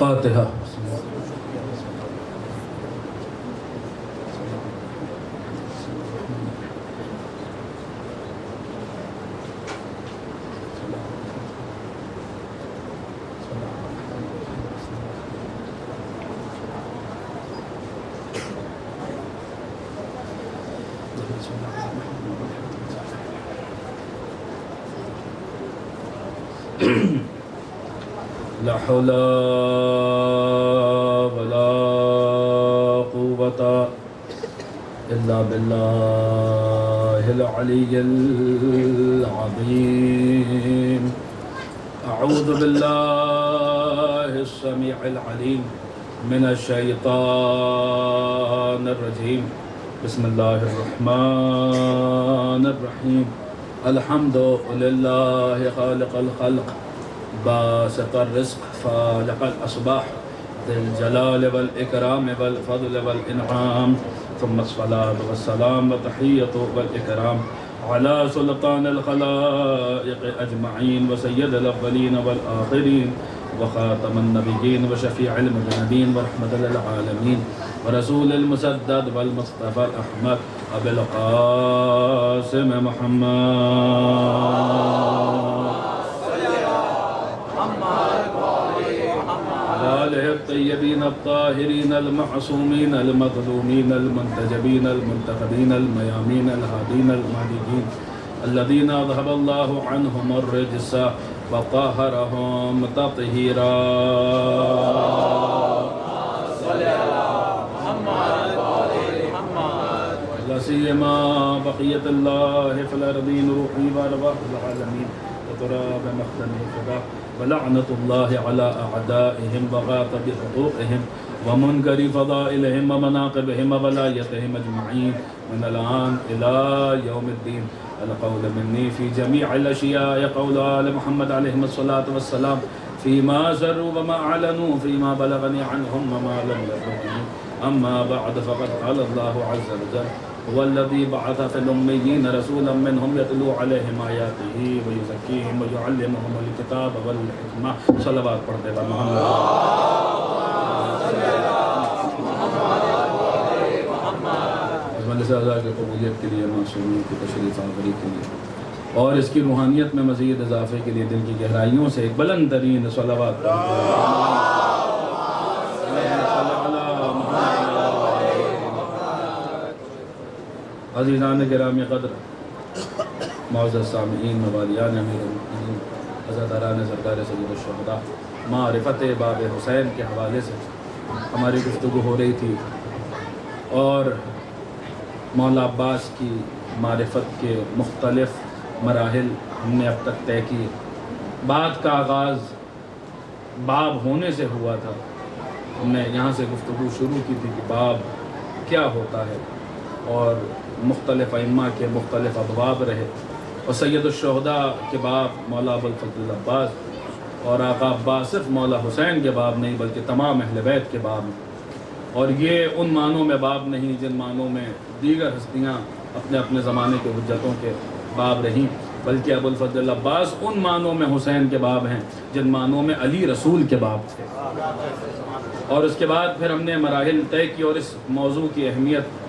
فاتحہ۔ لا حول ولا قوة إلا بالله العلي العظيم۔ أعوذ بالله السميع العليم من الشيطان الرجيم، بسم الله الرحمن الرحيم۔ الحمد لله خالق الخلق باسط الرزق فالق الأصباح ذي الجلال والإكرام والفضل والإنعام، ثم الصلاة والسلام والتحية والإكرام على سلطان الخلائق أجمعين وسيد الأولين والآخرين وخاتم النبيين وشفيع المذنبين ورحمة للعالمين ورسول المسدد والمصطفى الأحمد أبي القاسم محمد آلہ الطیبین الطاہرین المعصومین المظلومین المنتجبین المنتخبین المیامین الہادین المہدیین الذین اذهب اللہ عنہم الرجس وطہرہم تطہیرا۔ لا سیما بقیت اللہ فی الارضین روحی وارواح العالمین وتراب مختن خدا ولعنة الله على أعدائهم وغاط بحقوقهم ومنكر فضائلهم ومناقبهم وولايتهم أجمعين من الآن إلى يوم الدين۔ القول مني في جميع الأشياء قول آل محمد عليهم الصلاة والسلام فيما سروا وما أعلنوا فيما بلغني عنهم وما لم يبلغني، أما بعد فقد قال الله عز وجل هو الذي بعث في الأميين رسولا منهم يتلو عليهم آياته ويزكيهم ويعلمهم الكتاب والحكمة۔ صلوات پڑھتے ہیں محمد مجلس اعزاز کی قبولیت کے لیے، معصومین کی تشریف آوری کے لیے اور اس کی روحانیت میں مزید اضافے کے لیے دل کی گہرائیوں سے ایک بلند ترین صلوات پڑھتے ہیں۔ عزیزان گرامی قدر، معزز سامعین، موالیان امیر المؤمنین، عزاداران سرکار سید الشہداء، معرفت باب حسین کے حوالے سے ہماری گفتگو ہو رہی تھی اور مولا عباس کی معرفت کے مختلف مراحل ہم نے اب تک طے کیے۔ بات کا آغاز باب ہونے سے ہوا تھا۔ ہم نے یہاں سے گفتگو شروع کی تھی کہ باب کیا ہوتا ہے اور مختلف ائمہ کے مختلف ابواب رہے، اور سید الشہداء کے باب مولا ابوالفضل العباس اور آقا عباس صرف مولا حسین کے باب نہیں بلکہ تمام اہل بیت کے باب ہیں، اور یہ ان معنوں میں باب نہیں جن معنوں میں دیگر ہستیاں اپنے اپنے زمانے کے حجتوں کے باب رہیں، بلکہ ابوالفضل العباس ان معنوں میں حسین کے باب ہیں جن معنوں میں علی رسول کے باب تھے۔ اور اس کے بعد پھر ہم نے مراحل طے کی اور اس موضوع کی اہمیت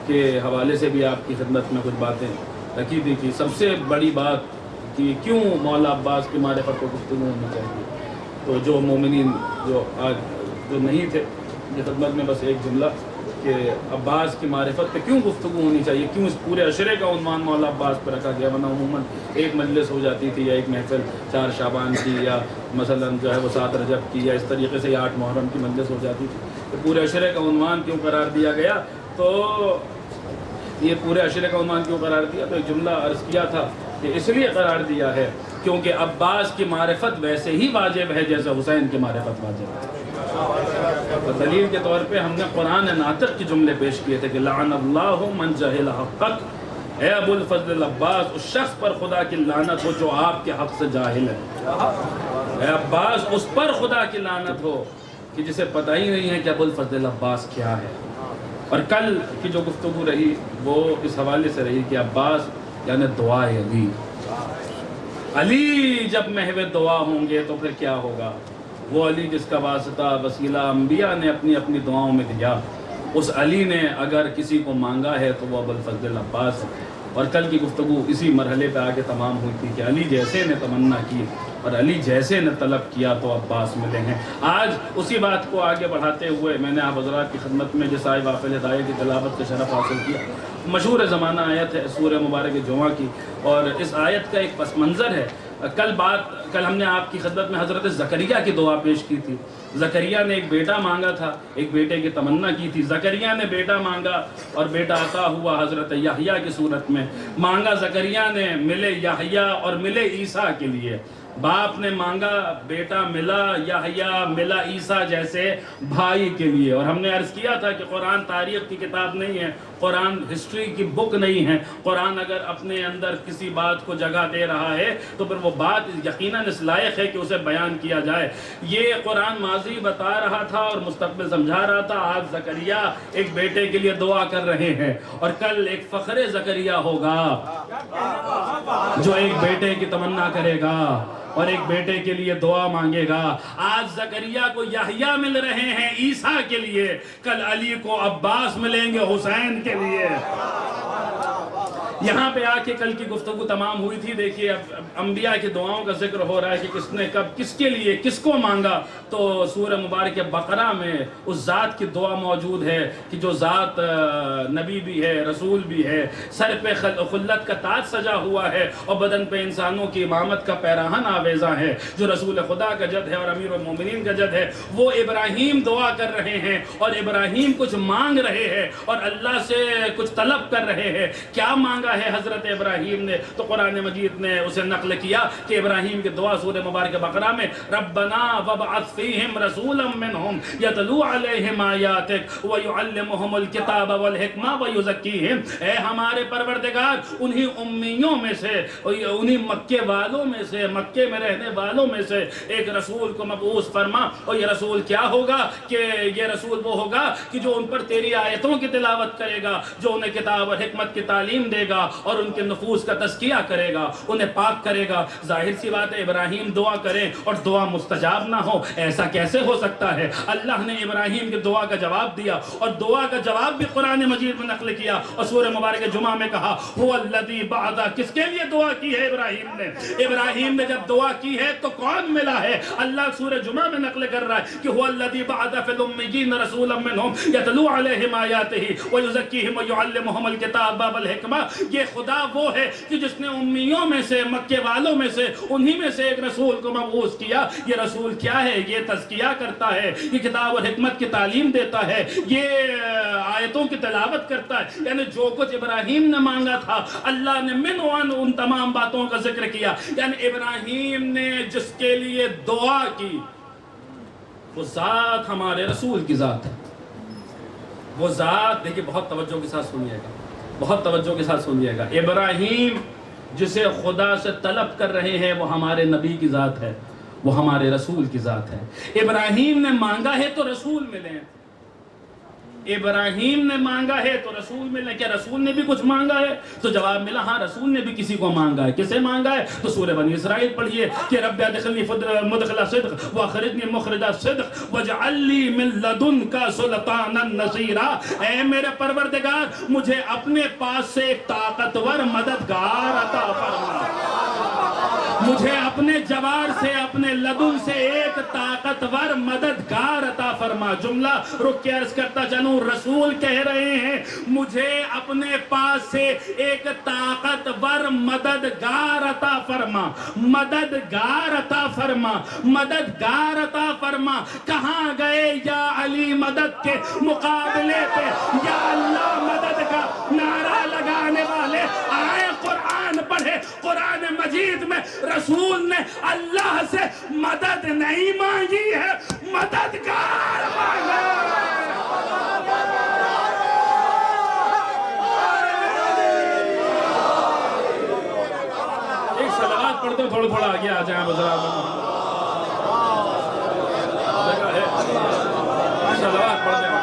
کے حوالے سے بھی آپ کی خدمت میں کچھ باتیں رکھی تھی کہ سب سے بڑی بات کہ کیوں مولا عباس کی معرفت کو گفتگو ہونی چاہیے۔ تو جو مومنین جو آج جو نہیں تھے یہ خدمت میں بس ایک جملہ کہ عباس کی معرفت پہ کیوں گفتگو ہونی چاہیے، کیوں اس پورے عشرے کا عنوان مولا عباس پہ رکھا گیا، ورنہ عموماً ایک مجلس ہو جاتی تھی یا ایک محفل 4 شعبان کی یا مثلاً جو ہے وہ 7 رجب کی یا اس طریقے سے 8 محرم کی مجلس ہو جاتی تھی۔ تو پورے عشرے کا عنوان کیوں قرار دیا گیا؟ تو یہ پورے عشرے کا عنوان کیوں قرار دیا؟ تو ایک جملہ عرض کیا تھا کہ اس لیے قرار دیا ہے کیونکہ عباس کی معرفت ویسے ہی واجب ہے جیسے حسین کی معرفت واجب ہے۔ اور دلیل کے طور پہ ہم نے قرآن ناطق کے جملے پیش کیے تھے کہ لعن اللہ من جہل حقک، اے ابو الفضل العباس اس شخص پر خدا کی لعنت ہو جو آپ کے حق سے جاہل ہے۔ اے عباس اس پر خدا کی لعنت ہو کہ جسے پتہ ہی نہیں ہے کہ ابو الفضل العباس کیا ہے۔ اور کل کی جو گفتگو رہی وہ اس حوالے سے رہی کہ عباس یعنی دعائے علی، علی جب محو دعا ہوں گے تو پھر کیا ہوگا؟ وہ علی جس کا واسطہ وسیلہ انبیاء نے اپنی اپنی دعاؤں میں دیا، اس علی نے اگر کسی کو مانگا ہے تو وہ ابوالفضل العباس ہے۔ اور کل کی گفتگو اسی مرحلے پہ آگے تمام ہوئی تھی کہ علی جیسے نے تمنا کی اور علی جیسے نے طلب کیا تو عباس ملے ہیں۔ آج اسی بات کو آگے بڑھاتے ہوئے میں نے آپ حضرات کی خدمت میں جس آئے وافل ہدایہ کی تلاوت کا شرف حاصل کیا، مشہور زمانہ آیت ہے سورہ مبارک جمعہ کی، اور اس آیت کا ایک پس منظر ہے۔ کل ہم نے آپ کی خدمت میں حضرت زکریا کی دعا پیش کی تھی۔ زکریا نے ایک بیٹا مانگا تھا، ایک بیٹے کی تمنا کی تھی۔ زکریا نے بیٹا مانگا اور بیٹا عطا ہوا حضرت یحییٰ کی صورت میں۔ مانگا زکریا نے، ملے یحییٰ اور ملے عیسیٰ کے لیے۔ باپ نے مانگا، بیٹا ملا، یحییٰ ملا عیسیٰ جیسے بھائی کے لیے۔ اور ہم نے عرض کیا تھا کہ قرآن تاریخ کی کتاب نہیں ہے، قرآن ہسٹری کی بک نہیں ہے۔ قرآن اگر اپنے اندر کسی بات کو جگہ دے رہا ہے تو پھر وہ بات یقیناً اس لائق ہے کہ اسے بیان کیا جائے۔ یہ قرآن ماضی بتا رہا تھا اور مستقبل سمجھا رہا تھا۔ آج زکریا ایک بیٹے کے لیے دعا کر رہے ہیں، اور کل ایک فخر زکریا ہوگا جو ایک بیٹے کی تمنا کرے گا اور ایک بیٹے کے لیے دعا مانگے گا۔ آج زکریا کو یحییٰ مل رہے ہیں عیسیٰ کے لیے، کل علی کو عباس ملیں گے حسین کے لیے۔ یہاں پہ آ کے کل کی گفتگو تمام ہوئی تھی۔ دیکھیے اب انبیاء کی دعاؤں کا ذکر ہو رہا ہے کہ کس نے کب کس کے لیے کس کو مانگا، تو سورہ مبارک بقرہ میں اس ذات کی دعا موجود ہے کہ جو ذات نبی بھی ہے، رسول بھی ہے، سر پہ خلت کا تاج سجا ہوا ہے اور بدن پہ انسانوں کی امامت کا پیراہن آویزاں ہے، جو رسول خدا کا جد ہے اور امیر المومنین کا جد ہے۔ وہ ابراہیم دعا کر رہے ہیں اور ابراہیم کچھ مانگ رہے ہیں اور اللہ سے کچھ طلب کر رہے ہیں۔ کیا مانگا ہے حضرت ابراہیم نے؟ تو قرآن مجید نے اسے نقل کیا کہ ابراہیم کی دعا سورہ مبارک بقرہ میں ربنا وابعث فیہم رسولا منہم یتلو علیہم آیاتک ویعلمہم الکتاب والحکمہ ویزکیہم۔ اے ہمارے پروردگار، انہی امیوں میں سے، انہی مکے والوں میں سے، مکے میں رہنے والوں میں سے ایک رسول کو مبعوث فرما۔ اور یہ رسول کیا ہوگا؟ کہ یہ رسول وہ ہوگا کہ جو ان پر تیری آیتوں کی تلاوت کرے گا، جو انہیں کتاب اور حکمت کی تعلیم دے گا اور ان کے نفوس کا تزکیہ کرے گا، انہیں پاک کرے گا۔ ظاہر سی بات ہے ابراہیم دعا کریں اور دعا مستجاب نہ ہو، ایسا کیسے ہو سکتا ہے؟ اللہ نے ابراہیم کی دعا کا جواب دیا اور دعا کا جواب بھی قرآن مجید میں نقل کیا اور سورہ مبارک جمعہ میں کہا هو الذی بعث۔ کس کے لیے دعا کی ہے ابراہیم نے؟ ابراہیم نے جب دعا کی ہے تو کون ملا ہے؟ اللہ سورہ جمعہ میں نقل کر رہا ہے کہ هو الذی بعث فی الامیین رسولا منہم یتلو علیہم آیاتہ ویزکیہم ویعلمہم الکتاب والحکمہ۔ یہ خدا وہ ہے کہ جس نے امیوں میں سے، مکے والوں میں سے، انہی میں سے ایک رسول کو مبعوث کیا۔ یہ رسول کیا ہے؟ یہ تزکیہ کرتا ہے، یہ کتاب اور حکمت کی تعلیم دیتا ہے، یہ آیتوں کی تلاوت کرتا ہے۔ یعنی جو کچھ ابراہیم نے مانگا تھا اللہ نے من وان ان تمام باتوں کا ذکر کیا۔ یعنی ابراہیم نے جس کے لیے دعا کی وہ ذات ہمارے رسول کی ذات ہے۔ وہ ذات دیکھیں، بہت توجہ کے ساتھ سنیے گا، بہت توجہ کے ساتھ سنیے گا۔ ابراہیم جسے خدا سے طلب کر رہے ہیں وہ ہمارے نبی کی ذات ہے، وہ ہمارے رسول کی ذات ہے۔ ابراہیم نے مانگا ہے تو رسول ملے، ابراہیم نے مانگا ہے تو رسول ملے۔ کیا رسول نے بھی کچھ مانگا ہے؟ تو جواب ملا ہاں، رسول نے بھی کسی کو مانگا ہے۔ کسے مانگا ہے؟ تو سورہ بنی اسرائیل پڑھیے کہ رب ادخلنی مدخل صدق واخرجنی مخرج صدق واجعل لی من لدنک سلطانا نصیرا۔ اے میرے پروردگار، مجھے اپنے پاس سے ایک طاقتور مددگار عطا فرما، مجھے اپنے جوار سے، اپنے لدن سے ایک طاقتور مددگار عطا فرما۔ جملہ رک کے عرض کرتا چلوں، رسول کہہ رہے ہیں مجھے اپنے پاس سے ایک طاقتور مددگار عطا فرما، مددگار عطا فرما، مددگار عطا فرما۔ کہاں گئے یا علی مدد کے مقابلے پہ؟ یا اللہ مدد کا نعرہ لگانے والے آئے قرآن پڑھے۔ قرآن مجید میں رسول نے اللہ سے مدد نہیں مانگی ہے، مددگار مانگا۔ ایک صلوات پڑھتے تھوڑا تھوڑا آگے آ جائیں بزرگ، جگہ ہے، صلوات پڑھتے ہیں۔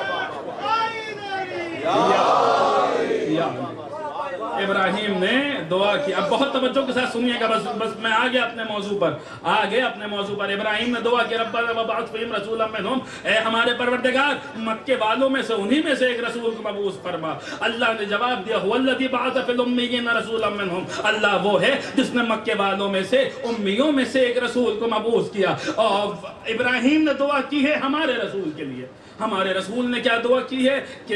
ابراہیم نے دعا کی. اب بہت توجہ کے ساتھ سنیے گا, بس میں آ گیا اپنے موضوع پر. ابراہیم نے دعا کی ربنا وابعث فیہم رسولا منہم, اے ہمارے پروردگار مکے والوں میں سے انہی میں سے ایک رسول کو مبعوث فرما. اللہ نے جواب دیا هو الذی بعث فی الامیین رسولا منہم, اللہ وہ ہے جس نے مکے والوں میں سے امیوں میں سے ایک رسول کو مبعوث کیا. اور ابراہیم نے دعا کی ہے ہمارے رسول کے لیے. ہمارے رسول نے کیا دعا کی ہے کہ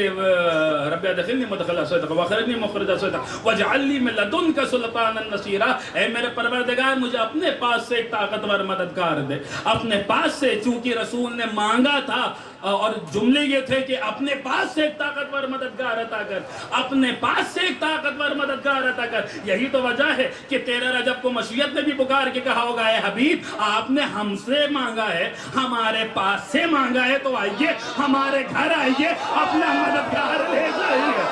رب ادخلنی مدخل صدق واخرجنی مخرج صدق واجعل لی من لدنک سلطانا نصیرا, اے میرے پروردگار مجھے اپنے پاس سے ایک طاقتور مددگار دے. اپنے پاس سے, چونکہ رسول نے مانگا تھا اور جملے یہ تھے کہ اپنے پاس سے ایک طاقتور مددگار عطا کر, اپنے پاس سے ایک طاقتور مددگار عطا کر. یہی تو وجہ ہے کہ 13 رجب کو مشیت نے بھی پکار کے کہا ہوگا اے حبیب آپ نے ہم سے مانگا ہے, ہمارے پاس سے مانگا ہے, تو آئیے ہمارے گھر آئیے, اپنا مددگار لے جائیے.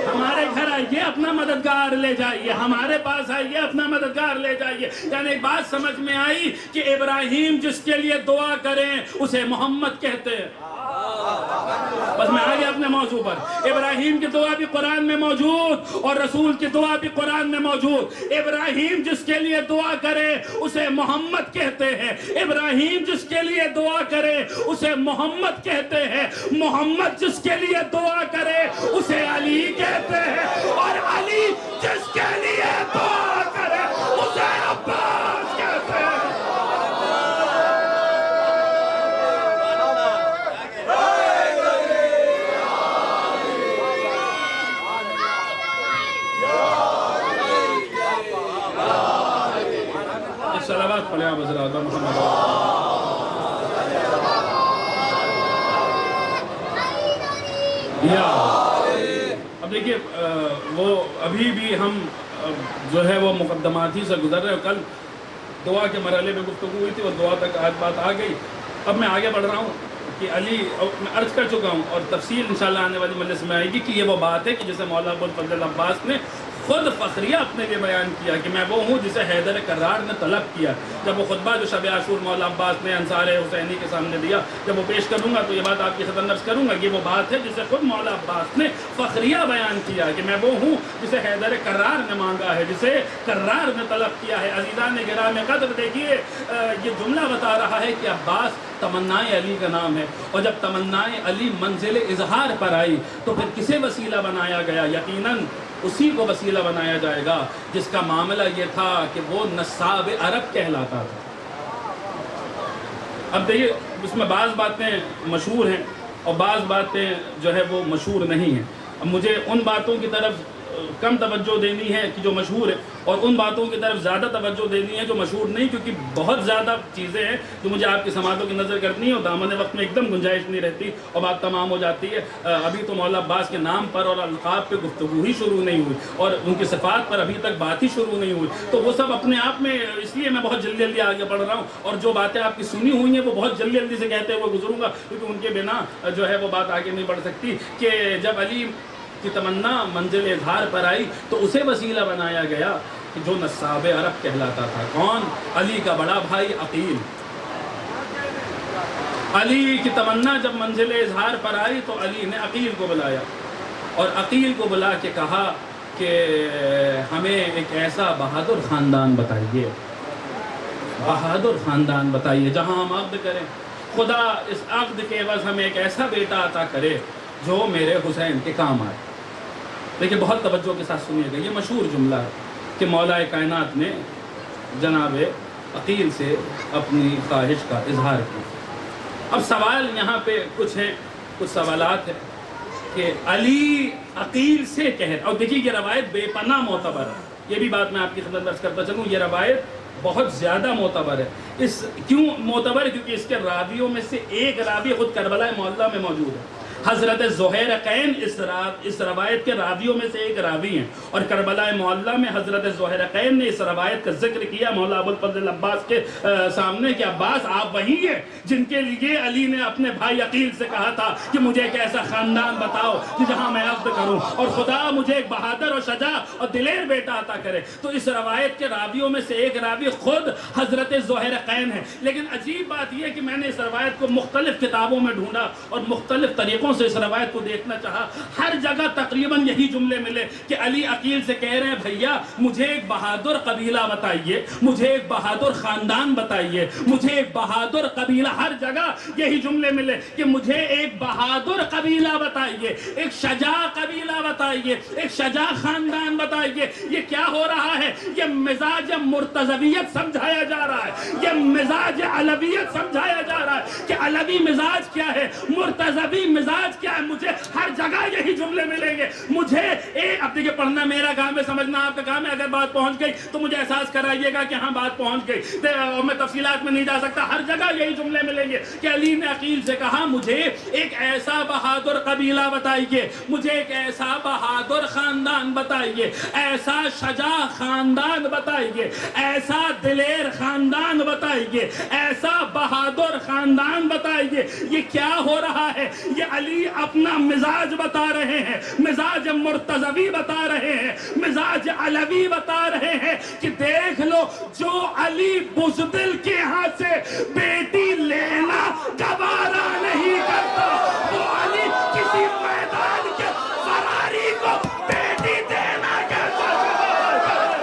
ہمارے گھر آئیے, اپنا مددگار لے جائیے, ہمارے پاس آئیے, اپنا مددگار لے جائیے. یعنی ایک بات سمجھ میں آئی کہ ابراہیم جس کے لیے دعا کریں اسے محمد کہتے ہیں. بس میں آگے اپنے موضوع پر. ابراہیم کی دعا بھی قرآن میں موجود اور رسول کی دعا بھی قرآن میں موجود. ابراہیم جس کے لیے دعا کرے اسے محمد کہتے ہیں. ابراہیم جس کے لیے دعا کرے اسے محمد کہتے ہیں. محمد جس کے لیے دعا کرے اسے علی کہتے ہیں, اور علی جس کے لیے دعا کرے اسے عباس کہتے ہیں. صلوات پڑھیں آپ حضرات محمد. اب دیکھیے وہ ابھی بھی ہم جو ہے وہ مقدمات ہی سے گزر رہے ہیں. کل دعا کے مرحلے میں گفتگو ہوئی تھی, وہ دعا تک آج بات آ گئی. اب میں آگے بڑھ رہا ہوں کہ علی, میں عرض کر چکا ہوں اور تفصیل انشاءاللہ آنے والی مجلس میں آئے گی کہ یہ وہ بات ہے کہ جسے مولا ابوالفضل عباس نے خود فخریہ اپنے لیے بیان کیا کہ میں وہ ہوں جسے حیدر کرار نے طلب کیا. جب وہ خطبہ جو شب عاشور مولا عباس نے انصار حسینی کے سامنے دیا, جب وہ پیش کروں گا تو یہ بات آپ کی خدمت عرض کروں گا. یہ وہ بات ہے جسے خود مولا عباس نے فخریہ بیان کیا کہ میں وہ ہوں جسے حیدر کرار نے مانگا ہے, جسے کرار نے طلب کیا ہے. عزیزان گرامی قدر دیکھیے یہ جملہ بتا رہا ہے کہ عباس تمنائے علی کا نام ہے, اور جب تمنائے علی منزل اظہار پر آئی تو پھر کسے وسیلہ بنایا گیا؟ یقیناً اسی کو وسیلہ بنایا جائے گا جس کا معاملہ یہ تھا کہ وہ نصاب عرب کہلاتا تھا. اب دیکھیے اس میں بعض باتیں مشہور ہیں اور بعض باتیں جو ہے وہ مشہور نہیں ہیں. اب مجھے ان باتوں کی طرف کم توجہ دینی ہے کہ جو مشہور ہے, اور ان باتوں کی طرف زیادہ توجہ دینی ہے جو مشہور نہیں, کیونکہ بہت زیادہ چیزیں ہیں جو مجھے آپ کی سماعتوں کی نظر کرنی ہے اور دامن وقت میں ایک دم گنجائش نہیں رہتی اور بات تمام ہو جاتی ہے. ابھی تو مولا عباس کے نام پر اور القاب پہ گفتگو ہی شروع نہیں ہوئی اور ان کی صفات پر ابھی تک بات ہی شروع نہیں ہوئی, تو وہ سب اپنے آپ میں, اس لیے میں بہت جلدی آگے بڑھ رہا ہوں. اور جو باتیں آپ کی سنی ہوئی ہیں وہ بہت جلدی سے کہتے ہوئے گزروں گا, کیونکہ ان کے بنا جو ہے وہ بات آگے نہیں بڑھ سکتی. کہ جب علی کی تمنا منزل اظہار پر آئی تو اسے وسیلہ بنایا گیا کہ جو نصاب عرب کہلاتا تھا. کون؟ علی کا بڑا بھائی عقیل. علی کی تمنا جب منزل اظہار پر آئی تو علی نے عقیل کو بلایا اور عقیل کو بلا کے کہا کہ ہمیں ایک ایسا بہادر خاندان بتائیے, بہادر خاندان بتائیے جہاں ہم عقد کریں. خدا اس عقد کے عوض ہمیں ایک ایسا بیٹا عطا کرے جو میرے حسین کے کام آئے. لیکن بہت توجہ کے ساتھ سنیے گا, یہ مشہور جملہ ہے کہ مولا کائنات نے جناب عقیل سے اپنی خواہش کا اظہار کیا. اب سوال یہاں پہ کچھ ہیں, کچھ سوالات ہیں کہ علی عقیل سے اور دیکھیے یہ روایت بے پناہ معتبر ہے. یہ بھی بات میں آپ کی خدمت عرض کرتا چلوں, یہ روایت بہت زیادہ معتبر ہے. کیوں معتبر ہے؟ کیونکہ اس کے راویوں میں سے ایک راوی خود کربلا معلّہ میں موجود ہے. حضرت زہیرقین اس روایت کے راویوں میں سے ایک راوی ہیں, اور کربلا معلّہ میں حضرت زہیرقین نے اس روایت کا ذکر کیا مولا ابوالفضل عباس کے سامنے کہ عباس آپ وہی ہیں جن کے لیے علی نے اپنے بھائی عقیل سے کہا تھا کہ مجھے ایک ایسا خاندان بتاؤ کہ جہاں میں عقد کروں اور خدا مجھے ایک بہادر اور شجاع اور دلیر بیٹا عطا کرے. تو اس روایت کے راویوں میں سے ایک راوی خود حضرت زہیرقین ہے. لیکن عجیب بات یہ ہے کہ میں نے اس روایت کو مختلف کتابوں میں ڈھونڈا اور مختلف طریقوں نظروں سے اس روایت کو دیکھنا چاہا، ہر جگہ تقریباً یہی جملے ملے کہ علی عقیل سے کہہ رہے ہیں بھیا مجھے ایک بہادر قبیلہ بتائیے، مجھے ایک بہادر خاندان بتائیے، مجھے ایک بہادر قبیلہ، ہر جگہ یہی جملے ملے کہ مجھے ایک بہادر قبیلہ بتائیے، ایک شجاع قبیلہ بتائیے، ایک شجاع خاندان بتائیے۔ یہ کیا ہو رہا ہے؟ یہ مزاج مرتضویت سمجھایا جا رہا ہے، یہ مزاج علویت سمجھایا جا رہا ہے کہ علوی مزاج کیا ہے، مرتضوی مزاج کیا ہے۔ مجھے ہر جگہ یہی جملے ملیں گے۔ مجھے اب دیکھیں پڑھنا میرا کام ہے، سمجھنا آپ کا کام ہے۔ اگر بات پہنچ گئی تو مجھے احساس کرائیے گا کہ ہاں بات پہنچ گئی، اور میں تفصیلات میں نہیں جا سکتا۔ ہر جگہ یہی جملے ملیں گے کہ علی نے عقیل سے کہا مجھے ایک ایسا بہادر قبیلہ بتائیے، مجھے ایک ایسا بہادر خاندان بتائیے، ایسا شجاع خاندان بتائیے، ایسا دلیر خاندان بتائیے، ایسا بہادر خاندان بتائیے۔ یہ کیا ہو رہا ہے؟ یہ علی اپنا مزاج بتا رہے ہیں، مزاج مرتضوی بتا رہے ہیں، مزاج علوی بتا رہے ہیں کہ دیکھ لو جو علی بزدل کے ہاں سے بیٹی لینا گوارا نہیں کرتا، وہ علی کسی میدان کے فراری کو بیٹی دینا کیسا گوارا کرے؟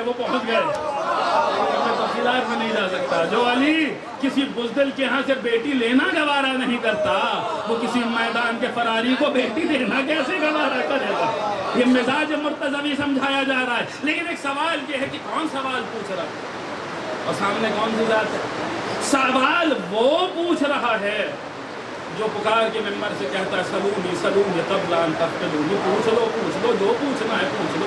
وہ پہنچ گئے، میں تفصیلات میں نہیں جا سکتا۔ جو علی کسی بزدل کے ہاں سے بیٹی لینا گوارا نہیں کرتا، وہ کسی میدان کے فراری کو بیٹی دینا کیسے گوارا کرے گا؟ یہ مزاج مرتضوی سمجھایا جا رہا ہے۔ لیکن ایک سوال یہ ہے کہ کون سوال پوچھ رہا ہے اور سامنے کون سی ذات ہے؟ سوال وہ پوچھ رہا ہے جو پکار کے ممبر سے کہتا ہے سلونی سلونی قبل ان تفتنونی، پوچھ لو جو پوچھنا ہے پوچھ لو۔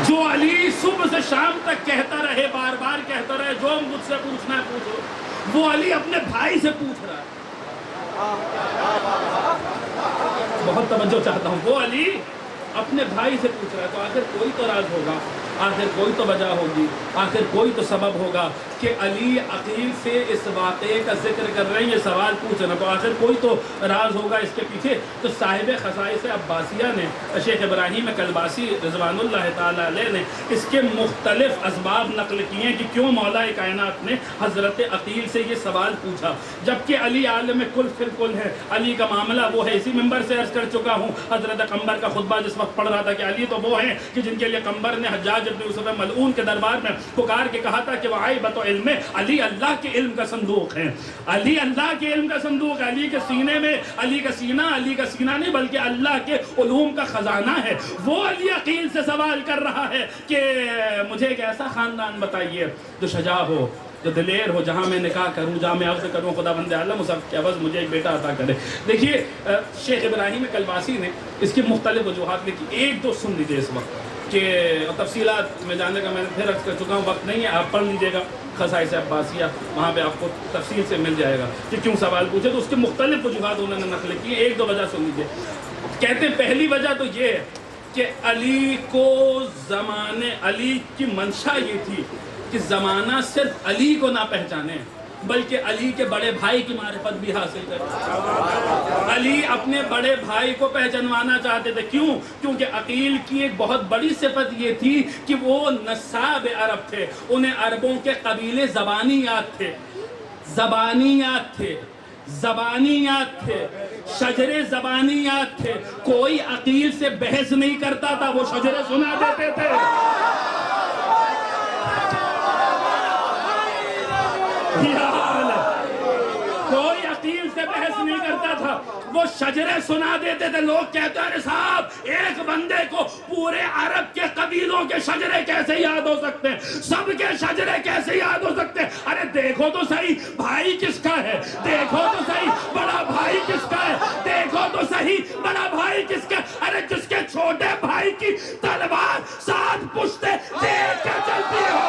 جو علی صبح سے شام تک کہتا رہے، بار بار کہتا رہے جو مجھ سے پوچھنا ہے پوچھ لو، وہ علی اپنے بھائی سے پوچھ رہا ہے۔ بہت توجہ چاہتا ہوں، وہ علی اپنے بھائی سے پوچھ رہا ہے۔ تو آخر کوئی تو راز ہوگا، آخر کوئی تو وجہ ہوگی، آخر کوئی تو سبب ہوگا کہ علی عقیل سے اس واقعے کا ذکر کر رہے ہیں، یہ سوال پوچھ رہے ہیں، تو آخر کوئی تو راز ہوگا اس کے پیچھے۔ تو صاحب خصائص عباسیہ نے، شیخ ابراہیم کلباسی رضوان اللہ تعالیٰ علیہ نے اس کے مختلف اسباب نقل کیے ہیں کہ کیوں مولا کائنات نے حضرت عقیل سے یہ سوال پوچھا، جبکہ علی عالم کل فی الکل ہے۔ علی کا معاملہ وہ ہے، اسی ممبر سے عرض کر چکا ہوں، حضرت قمبر کا خطبہ جس وقت پڑھ رہا تھا کہ علی تو وہ ہیں کہ جن کے لیے قمبر نے حجاج ابن یوسف ملعون کے دربار میں پکار کے کہا تھا کہ وعیبۃ علم، علی اللہ کے علم کا صندوق ہے، علی اللہ کے علم کا صندوق ہے۔ علی کے سینے میں، علی کا سینہ نہیں بلکہ اللہ کے علوم کا خزانہ ہے۔ وہ علی عقیل سے سوال کر رہا ہے کہ مجھے ایک ایسا خاندان بتائیے جو شجاع ہو، جو دلیر ہو، جہاں میں نکاح کروں، جہاں میں عقد کروں، خدا بند عالم اس کے عوض مجھے ایک بیٹا عطا کرے۔ دیکھیے شیخ ابراہیم کلباسی نے اس کی مختلف وجوہات لکھی، ایک دو سن لیجیے اس وقت کہ تفصیلات میں جاننے کا میں نے پھر عرض کر چکا ہوں، وقت نہیں ہے، آپ پڑھ لیجیے گا خصائص عباسیہ، وہاں پہ آپ کو تفصیل سے مل جائے گا کہ کیوں سوال پوچھے۔ تو اس کے مختلف وجوہات انہوں نے نقل کی، ایک دو وجہ سن لیجیے۔ کہتے ہیں پہلی وجہ تو یہ ہے کہ علی کو علی کی منشا یہ تھی کہ زمانہ صرف علی کو نہ پہچانے بلکہ علی کے بڑے بھائی کی معرفت بھی حاصل کرے۔ علی اپنے بڑے بھائی کو پہچانوانا چاہتے تھے، کیوں؟ کیونکہ عقیل کی ایک بہت بڑی صفت یہ تھی کہ وہ نساب عرب تھے، انہیں عربوں کے قبیلے زبانیات تھے، شجرے زبانیات تھے۔ کوئی عقیل سے بحث نہیں کرتا تھا، وہ شجرے سنا دیتے تھے۔ کوئی عقیل سے بحث نہیں کرتا تھا، وہ شجرے سنا دیتے تھے۔ لوگ کہتے ہیں صاحب ایک بندے کو پورے عرب کے قبیلوں کے شجرے کیسے یاد ہو سکتے ہیں، سب کے شجرے کیسے یاد ہو سکتے ہیں؟ ارے دیکھو تو صحیح بھائی کس کا ہے، دیکھو تو صحیح بڑا بھائی کس کا ہے، دیکھو تو صحیح بڑا بھائی کس کا ہے۔ ارے جس کے چھوٹے بھائی کی تلوار 7 پشتے دیکھ کے چلتی ہو۔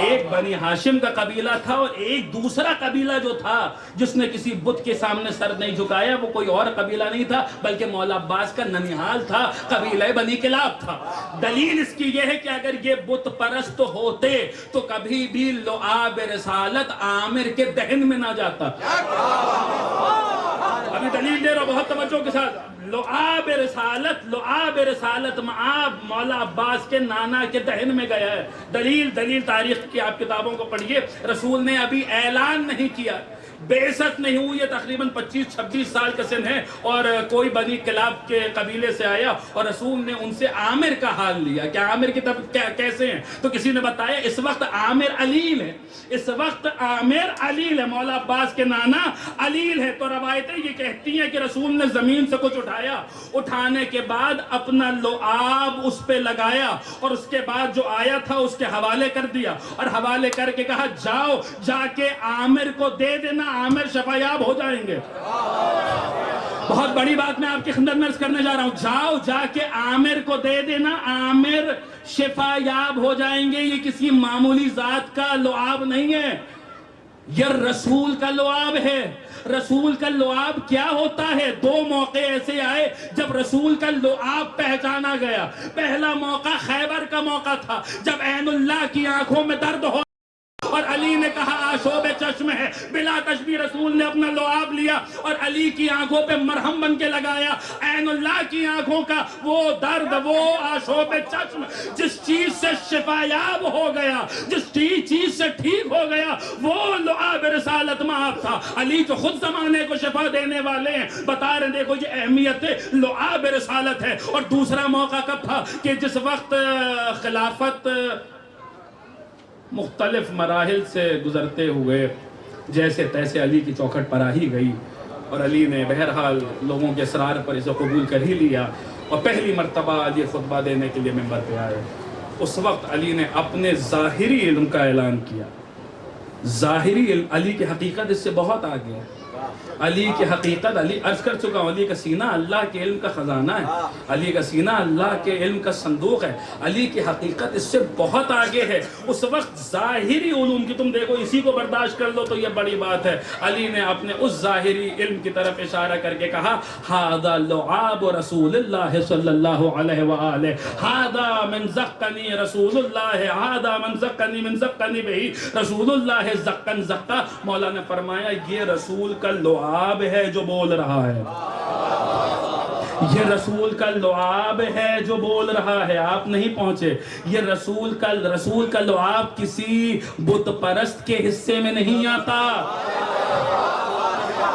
ایک بنی ہاشم کا قبیلہ تھا اور ایک دوسرا قبیلہ جو تھا جس نے کسی بت کے سامنے سر نہیں جھکایا، وہ کوئی اور قبیلہ نہیں تھا بلکہ مولا عباس کا ننیحال تھا، قبیلہ بنی کلاب تھا۔ دلیل اس کی یہ ہے کہ اگر یہ بت پرست ہوتے تو کبھی بھی لعاب رسالت عامر کے دہن میں نہ جاتا۔ ابھی دلیل دے رہا بہت توجہ کے ساتھ۔ لعاب رسالت معاب مولا عباس کے نانا کے دہن میں گیا ہے۔ دلیل تاریخ کی آپ کتابوں کو پڑھیے، رسول نے ابھی اعلان نہیں کیا، بعثت نہیں ہوئی ہے، تقریباً 25-26 سال کا سن ہے، اور کوئی بنی کلاب کے قبیلے سے آیا اور رسول نے ان سے عامر کا حال لیا کہ عامر کی طب کیسے ہیں، تو کسی نے بتایا اس وقت عامر علیل ہے، اس وقت عامر علیل ہے، مولا عباس کے نانا علیل ہے۔ تو روایتیں یہ کہتی ہیں کہ رسول نے زمین سے کچھ اٹھایا، اٹھانے کے بعد اپنا لعاب اس پہ لگایا اور اس کے بعد جو آیا تھا اس کے حوالے کر دیا اور حوالے کر کے کہا جاؤ جا کے عامر کو دے دینا، عامر شفایاب ہو جائیں گے۔ بہت بڑی بات میں آپ کی خدمت میں عرض کرنے جا رہا ہوں، جاؤ جا کے عامر کو دے دینا، عامر شفایاب ہو جائیں گے۔ یہ کسی معمولی ذات کا لعاب نہیں ہے، یہ رسول کا لعاب ہے۔ رسول کا لعاب کیا ہوتا ہے؟ دو موقع ایسے آئے جب رسول کا لعاب پہچانا گیا۔ پہلا موقع خیبر کا موقع تھا جب عین اللہ کی آنکھوں میں درد ہو اور علی نے کہا آشوب چشم ہے، بلا تشبیہ رسول نے اپنا لعاب لیا اور علی کی آنکھوں پہ مرہم بن کے لگایا۔ عین اللہ کی آنکھوں کا وہ درد، وہ آشوب چشم جس چیز سے شفایاب ہو گیا، جس چیز سے ٹھیک ہو گیا، وہ لعاب رسالت معاب تھا۔ علی جو خود زمانے کو شفا دینے والے ہیں بتا رہے ہیں، دیکھو یہ اہمیت لعاب رسالت ہے۔ اور دوسرا موقع کب تھا کہ جس وقت خلافت مختلف مراحل سے گزرتے ہوئے جیسے تیسے علی کی چوکھٹ پر آ ہی گئی اور علی نے بہرحال لوگوں کے اصرار پر اسے قبول کر ہی لیا اور پہلی مرتبہ علی خطبہ دینے کے لیے ممبر پہ آئے۔ اس وقت علی نے اپنے ظاہری علم کا اعلان کیا۔ ظاہری علم، علی کی حقیقت اس سے بہت آگے ہے۔ علی کی حقیقت، علی عرض کر چکا ہوں، علی کا سینہ اللہ کے علم کا خزانہ ہے، علی کا سینہ اللہ کے علم کا صندوق ہے۔ علی کی حقیقت اس سے بہت آگے ہے۔ اس وقت ظاہری علوم کی تم دیکھو، اسی کو برداشت کر لو تو یہ بڑی بات ہے۔ علی نے اپنے اس ظاہری علم کی طرف اشارہ کر کے کہا ھذا لعاب رسول اللہ صلی اللہ علیہ وآلہ، ھذا من زقنی رسول اللہ، ھذا من زقنی من زقنی بہی رسول اللہ زقن زقا۔ مولا نے فرمایا یہ رسول کا لعاب ہے جو بول رہا ہے، یہ رسول کا لعاب ہے جو بول رہا ہے۔ آپ نہیں پہنچے، یہ رسول کا لعاب کسی بت پرست کے حصے میں نہیں آتا،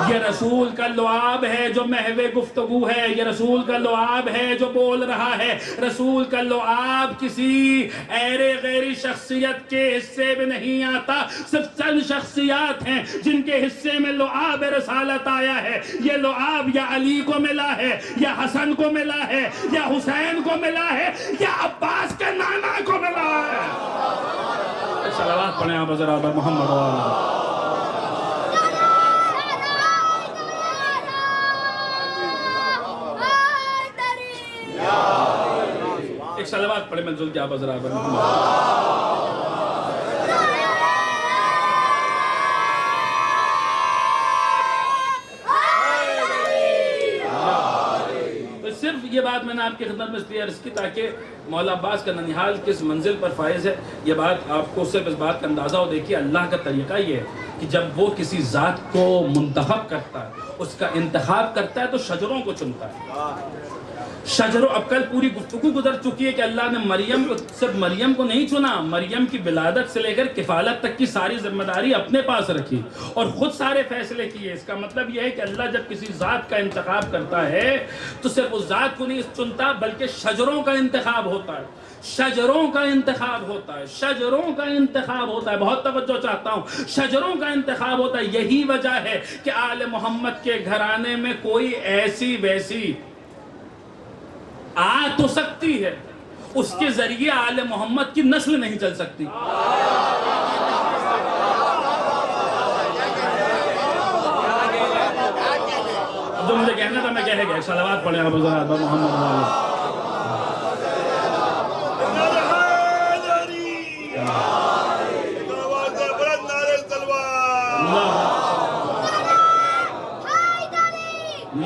یہ رسول کا لعاب ہے جو محو گفتگو ہے، یہ رسول کا لعاب ہے جو بول رہا ہے۔ رسول کا لعاب کسی ایرے غیری شخصیت کے حصے میں نہیں آتا۔ صرف چند شخصیات ہیں جن کے حصے میں لعاب رسالت آیا ہے۔ یہ لعاب یا علی کو ملا ہے، یا حسن کو ملا ہے، یا حسین کو ملا ہے، یا عباس کے نانا کو ملا ہے۔ صلوات پڑھیں آپ حضرات محمد وآلہ۔ ایک صلوات پڑھیں منزل کے آپ حضرات محمد۔ صرف یہ بات میں نے آپ کی خدمت میں اس لیے عرض کی تاکہ مولا عباس کا ننیحال کس منزل پر فائز ہے، یہ بات آپ کو صرف اس بات کا اندازہ ہو۔ دیکھیے اللہ کا طریقہ یہ ہے کہ جب وہ کسی ذات کو منتخب کرتا ہے، اس کا انتخاب کرتا ہے تو شجروں کو چنتا ہے۔ شجروں، اب کل پوری گفتگو گزر چکی ہے کہ اللہ نے مریم کو، صرف مریم کو نہیں چنا، مریم کی ولادت سے لے کر کفالت تک کی ساری ذمہ داری اپنے پاس رکھی اور خود سارے فیصلے کیے۔ اس کا مطلب یہ ہے کہ اللہ جب کسی ذات کا انتخاب کرتا ہے تو صرف اس ذات کو نہیں چنتا بلکہ شجروں کا انتخاب ہوتا ہے، شجروں کا انتخاب ہوتا ہے، شجروں کا انتخاب ہوتا ہے۔ بہت توجہ چاہتا ہوں، شجروں کا انتخاب ہوتا ہے۔ یہی وجہ ہے کہ آل محمد کے گھرانے میں کوئی ایسی ویسی آ تو سکتی ہے، اس کے ذریعے آل محمد کی نسل نہیں چل سکتی۔ جو مجھے کہنا تھا میں کہہ گیا۔ صلوات پڑھیں آپ حضرات محمد وآلہ۔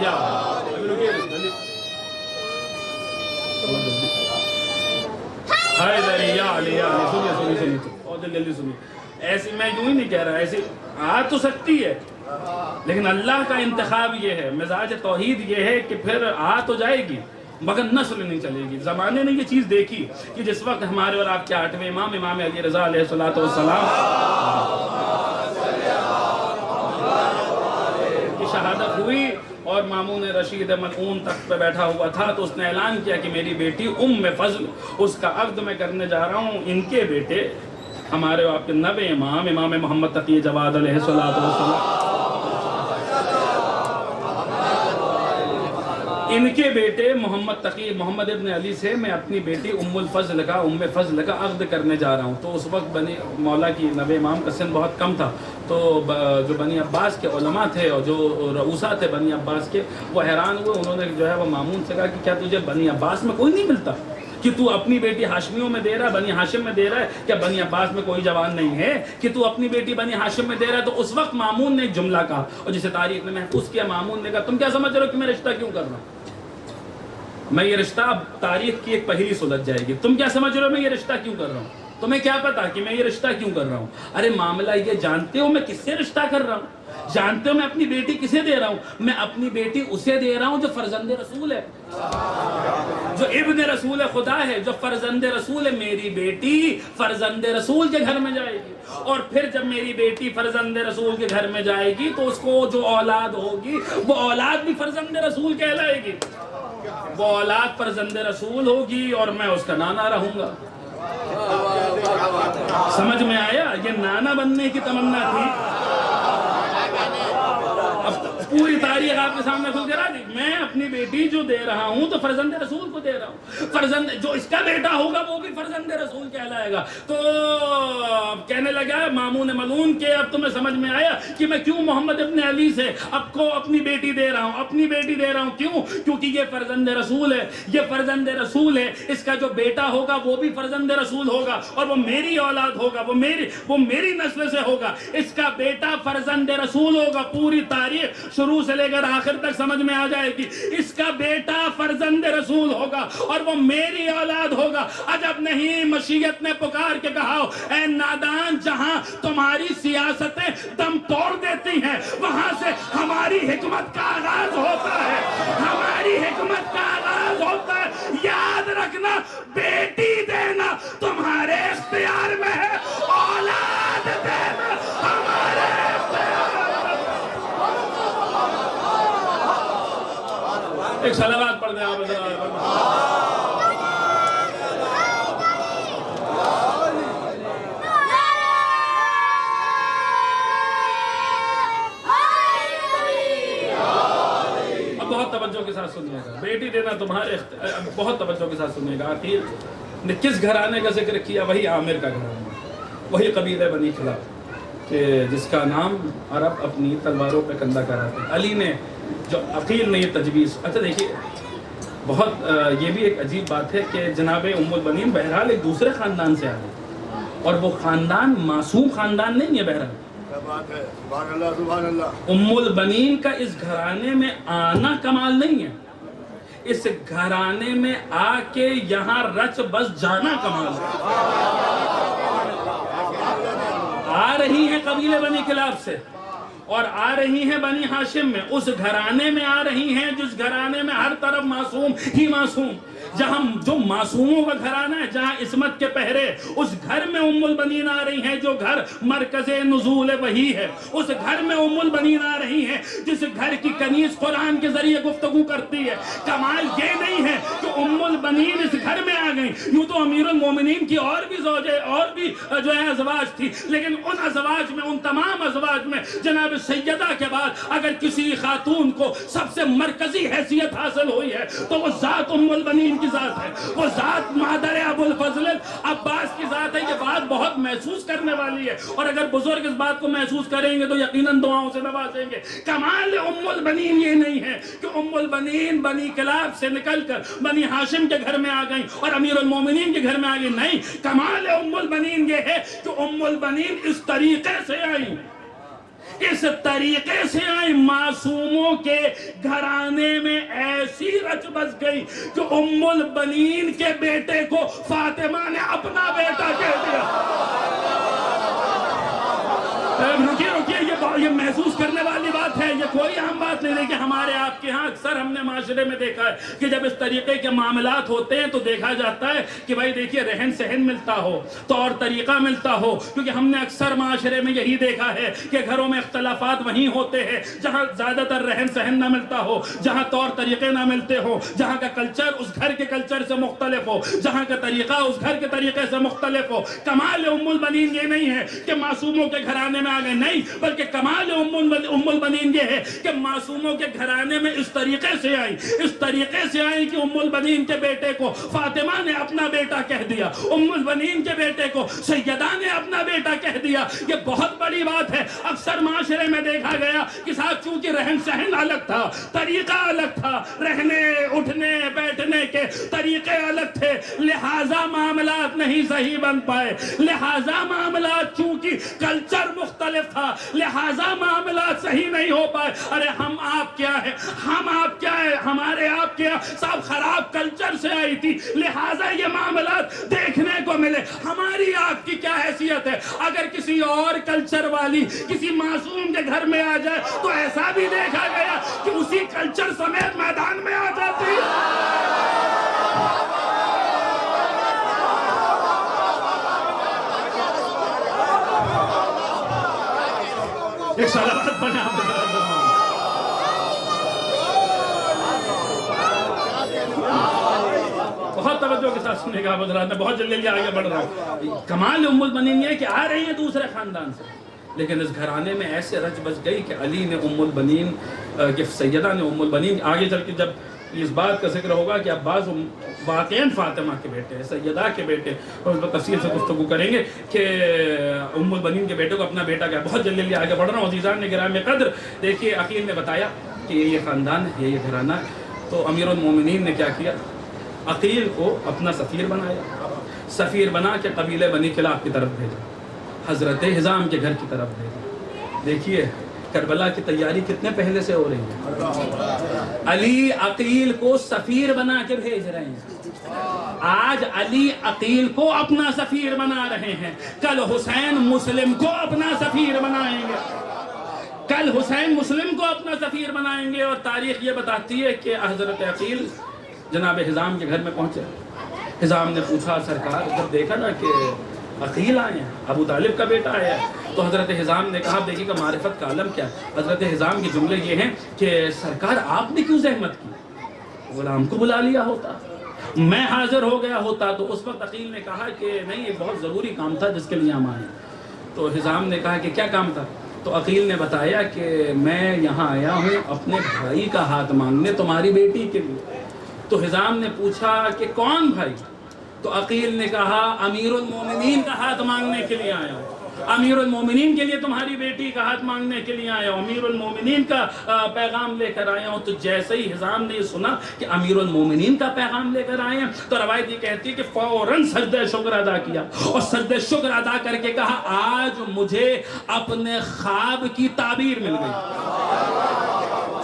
یا حیدری یا علی یا علی. سنیے اور جلدی سنیے. ایسی میں یوں ہی نہیں کہہ رہا, ایسی آ تو سکتی ہے لیکن اللہ کا انتخاب یہ ہے, مزاج توحید یہ ہے کہ پھر آ تو جائے گی مگر نسل نہیں چلے گی. زمانے نے یہ چیز دیکھی کہ جس وقت ہمارے اور آپ کے 8ویں امام علی رضا علیہ الصلوۃ والسلام کی شہادت ہوئی اور مامون رشید ملعون تخت پہ بیٹھا ہوا تھا, تو اس نے اعلان کیا کہ میری بیٹی فضل, اس کا عقد میں کرنے جا رہا ہوں. ان کے بیٹے ہمارے آپ کے 9ویں امام محمد تقی جواد علیہ الصلوۃ والسلام, ان کے بیٹے محمد ابن علی سے میں اپنی بیٹی فضل کا عقد کرنے جا رہا ہوں. تو اس وقت بنی مولا کی 9ویں امام کا سن بہت کم تھا, تو جو بنی عباس کے علماء تھے اور جو رؤسا تھے بنی عباس کے, وہ حیران ہوئے. انہوں نے جو ہے وہ مامون سے کہا کہ کیا تجھے بنی عباس میں کوئی نہیں ملتا کہ تو اپنی بیٹی ہاشمیوں میں دے رہا ہے, بنی ہاشم میں دے رہا ہے؟ کیا بنی عباس میں کوئی جوان نہیں ہے کہ تو اپنی بیٹی بنی ہاشم میں دے رہا ہے؟ تو اس وقت مامون نے ایک جملہ کہا اور جسے تاریخ نے محفوظ کیا. مامون نے کہا تم کیا سمجھ رہے ہو کہ میں رشتہ کیوں کر رہا ہوں؟ میں یہ رشتہ, اب تاریخ کی ایک پہلی سلجھ جائے گی. تم کیا سمجھ رہے ہو میں یہ رشتہ کیوں کر رہا ہوں؟ تمہیں کیا پتا کہ میں یہ رشتہ کیوں کر رہا ہوں؟ ارے معاملہ یہ, جانتے ہو میں کس سے رشتہ کر رہا ہوں؟ جانتے ہو میں اپنی بیٹی کسے دے رہا ہوں؟ میں اپنی بیٹی اسے دے رہا ہوں جو فرزند رسول ہے, جو ابن رسول خدا ہے, جو فرزند رسول ہے. میری بیٹی فرزند رسول کے گھر میں جائے گی, اور پھر جب میری بیٹی فرزند رسول کے گھر میں جائے گی تو اس کو جو اولاد ہوگی وہ اولاد بھی فرزند رسول کہلائے گی. وہ اولاد فرزند رسول ہوگی اور میں اس کا نانا رہوں گا. سمجھ میں آیا؟ یہ نانا بننے کی تمنا تھی. اب پوری تاریخ آپ کے سامنے کھل کے رہا دی. میں اپنی بیٹی جو دے رہا ہوں تو فرزند رسول کو دے رہا ہوں. فرزند جو اس کا بیٹا ہوگا وہ بھی فرزند رسول کہلائے گا. تو کہنے لگا مامون ملعون کہ اب تمہیں سمجھ میں آیا کہ میں کیوں محمد ابن علی سے اب کو اپنی بیٹی دے رہا ہوں. اپنی بیٹی دے رہا ہوں کیوں؟ کیونکہ یہ فرزند رسول ہے, یہ فرزند رسول ہے. اس کا جو بیٹا ہوگا وہ بھی فرزند رسول ہوگا اور وہ میری اولاد ہوگا, وہ میری نسل سے ہوگا. اس کا بیٹا فرزند رسول ہوگا. پوری تاریخ شروع سے لے کر آخر تک سمجھ میں آ جائے گی. اس کا بیٹا فرزند رسول ہوگا اور وہ میری اولاد ہوگا. عجب نہیں مشیت نے پکار کے کہا اے نادان, جہاں تمہاری سیاستیں دم توڑ دیتی ہیں وہاں سے ہماری حکمت کا آغاز ہوتا ہے. ہماری حکمت کا آغاز ہوتا ہے. یاد رکھنا بیٹی دینا تمہارے اختیار میں ہے, اولاد دینا ہمارے اختیار میں. ایک صلوات پڑھ دیں آپ. اب بہت توجہ کے ساتھ سنیے گا. بیٹی دینا تمہارے بہت توجہ کے ساتھ سنیے گا. عقیل نے کس گھرانے کا ذکر کیا؟ وہی عامر کا گھرانہ, وہی قبیلہ بنی کلاب کہ جس کا نام عرب اپنی تلواروں پہ کندہ کراتے. علی نے جو عقیل نے یہ تجویز. اچھا دیکھیے بہت یہ بھی ایک عجیب بات ہے کہ جناب البنین بہرحال ایک دوسرے خاندان سے آئے اور وہ خاندان معصوم خاندان نہیں ہے. بہرحال سبحان اللہ, البنین کا اس گھرانے میں آنا کمال نہیں ہے, اس گھرانے میں آ کے یہاں رچ بس جانا کمال ہے. آ رہی ہیں قبیلے بنی کلاب سے اور آ رہی ہیں بنی ہاشم میں. اس گھرانے میں آ رہی ہیں جس گھرانے میں ہر طرف معصوم ہی معصوم, جہاں جو معصوموں کا گھرانہ ہے, جہاں عصمت کے پہرے, اس گھر میں البنین آ رہی ہیں جو گھر مرکز نزول وحی ہے. اس گھر میں البنین آ رہی ہیں جس گھر کی کنیز قرآن کے ذریعے گفتگو کرتی ہے. کمال یہ نہیں ہے کہ البنین اس گھر میں آ گئی. یوں تو امیر المومنین کی اور بھی زوجے اور بھی جو ہے ازواج تھی, لیکن ان ازواج میں, ان تمام ازواج میں جناب سیدہ کے بعد اگر کسی خاتون کو سب سے مرکزی حیثیت حاصل ہوئی ہے تو وہ ذات البنین کی ذات ہے, وہ ذات مادر ابو الفضل عباس کی ذات ہے. یہ بات بہت محسوس کرنے والی ہے اور اگر بزرگ اس بات کو محسوس کریں گے تو یقیناً دعاؤں سے نوازیں گے. کمال البنین یہ نہیں ہے کہ البنین بنی کلاب سے نکل کر بنی ہاشم کے گھر میں آ گئیں اور امیر المومنین کے گھر میں آ گئی. نہیں, کمال البنین یہ ہے کہ البنین اس طریقے سے آئیں اس طریقے سے آئی معصوموں کے گھرانے میں ایسی رچ بس گئی کہ ام البنین کے بیٹے کو فاطمہ نے اپنا بیٹا کہہ دیا۔ رکیے یہ محسوس کرنے والی بات ہے، یہ کوئی عام بات نہیں ہے کہ ہمارے آپ کے ہاں اکثر ہم نے معاشرے میں دیکھا ہے کہ جب اس طریقے کے معاملات ہوتے ہیں تو دیکھا جاتا ہے کہ بھائی دیکھیے رہن سہن ملتا ہو، طور طریقہ ملتا ہو، کیونکہ ہم نے اکثر معاشرے میں یہی دیکھا ہے کہ گھروں میں اختلافات وہیں ہوتے ہیں جہاں زیادہ تر رہن سہن نہ ملتا ہو، جہاں طور طریقے نہ ملتے ہو، جہاں کا کلچر اس گھر کے کلچر سے مختلف ہو، جہاں کا طریقہ اس گھر کے طریقے سے مختلف ہو۔ کمال ام البنین یہ نہیں ہے کہ معصوموں کے گھرانے میں آ گئے، نہیں، بلکہ کمال ام البنین یہ ہے کہ معصوموں کے گھرانے میں اس طریقے سے آئی، اس طریقے سے آئی کہ ام البنین کے بیٹے کو فاطمہ نے اپنا بیٹا کہہ دیا، ام البنین کے بیٹے کو سیدہ نے اپنا بیٹا کہہ دیا۔ یہ بہت بڑی بات ہے۔ اکثر معاشرے میں دیکھا گیا کہ صاحب چونکہ رہن سہن الگ تھا، طریقہ الگ تھا، رہنے اٹھنے بیٹھنے کے طریقے الگ تھے، لہٰذا معاملات نہیں صحیح بن پائے، لہٰذا معاملات چونکہ کلچر مختلف تھا لہٰذا معاملات صحیح نہیں ہو پائے۔ ارے ہم آپ کیا ہے، ہم آپ کیا ہے، ہمارے آپ کیا سب خراب کلچر سے آئی تھی، لہٰذا یہ معاملات دیکھنے کو ملے۔ ہماری آپ کی کیا حیثیت ہے؟ اگر کسی اور کلچر والی کسی معصوم کے گھر میں آ جائے تو ایسا بھی دیکھا گیا کہ اسی کلچر سمیت میدان میں آ جاتی۔ ایک صلوات بنا بہت توجہ کے ساتھ سننے کا حضرات، میں بہت جلدی آگے بڑھ رہا ہوں۔ کمال ام البنین یہ کہ آ رہی ہیں دوسرے خاندان سے، لیکن اس گھرانے میں ایسے رچ بس گئی کہ علی نے ام البنین کہ سیدہ نے ام البنین، آگے چل کے جب اس بات کا ذکر ہوگا کہ عباس واقعاً فاطمہ کے بیٹے ہیں، سیدہ کے بیٹے، اور اس پر تفصیل سے گفتگو کریں گے کہ ام البنین کے بیٹے کو اپنا بیٹا کیا۔ بہت جلدی آگے بڑھ رہا ہوں عزیزان نے گرامی قدر۔ دیکھیے عقیل نے بتایا کہ یہ خاندان ہے، یہ گھرانہ ہے، تو امیر المومنین نے کیا کیا، عقیل کو اپنا سفیر بنایا، سفیر بنا کے قبیلہ بنی کلاب کی طرف بھیجا، حضرت حزام کے گھر کی طرف بھیجا۔ دیکھیے کربلا کی تیاری کتنے پہلے سے ہو رہی ہے، علی عقیل کو سفیر بنا کے بھیج رہے ہیں۔ آج علی عقیل کو اپنا سفیر بنا رہے ہیں، کل حسین مسلم کو اپنا سفیر بنائیں گے، کل حسین مسلم کو اپنا سفیر بنائیں گے۔ اور تاریخ یہ بتاتی ہے کہ حضرت عقیل جناب حزام کے گھر میں پہنچے، حزام نے پوچھا سرکار، جب دیکھا نا کہ عقیل آئے ہیں، ابو طالب کا بیٹا آیا ہے، تو حضرت حزام نے کہا دیکھیے کہ معرفت کا عالم کیا ہے۔ حضرت حزام کے جملے یہ ہیں کہ سرکار آپ نے کیوں زحمت کی، غلام کو بلا لیا ہوتا، میں حاضر ہو گیا ہوتا۔ تو اس وقت عقیل نے کہا کہ نہیں، یہ بہت ضروری کام تھا جس کے لیے ہم آئے۔ تو حزام نے کہا کہ کیا کام تھا؟ تو عقیل نے بتایا کہ میں یہاں آیا ہوں اپنے بھائی کا ہاتھ مانگنے تمہاری بیٹی کے لیے۔ تو حزام نے پوچھا کہ کون بھائی؟ تو عقیل نے کہا امیر المومنین کا ہاتھ مانگنے کے لیے آیا ہوں، امیر المومنین کے لیے تمہاری بیٹی کا ہاتھ مانگنے کے لیے آیا ہوں، امیر المومنین کا پیغام لے کر آیا ہوں۔ تو جیسے ہی حزام نے یہ سنا کہ امیر المومنین کا پیغام لے کر آئے ہیں تو روایت یہ کہتی ہے کہ فوراً سجدہ شکر ادا کیا، اور سجدہ شکر ادا کر کے کہا آج مجھے اپنے خواب کی تعبیر مل گئی۔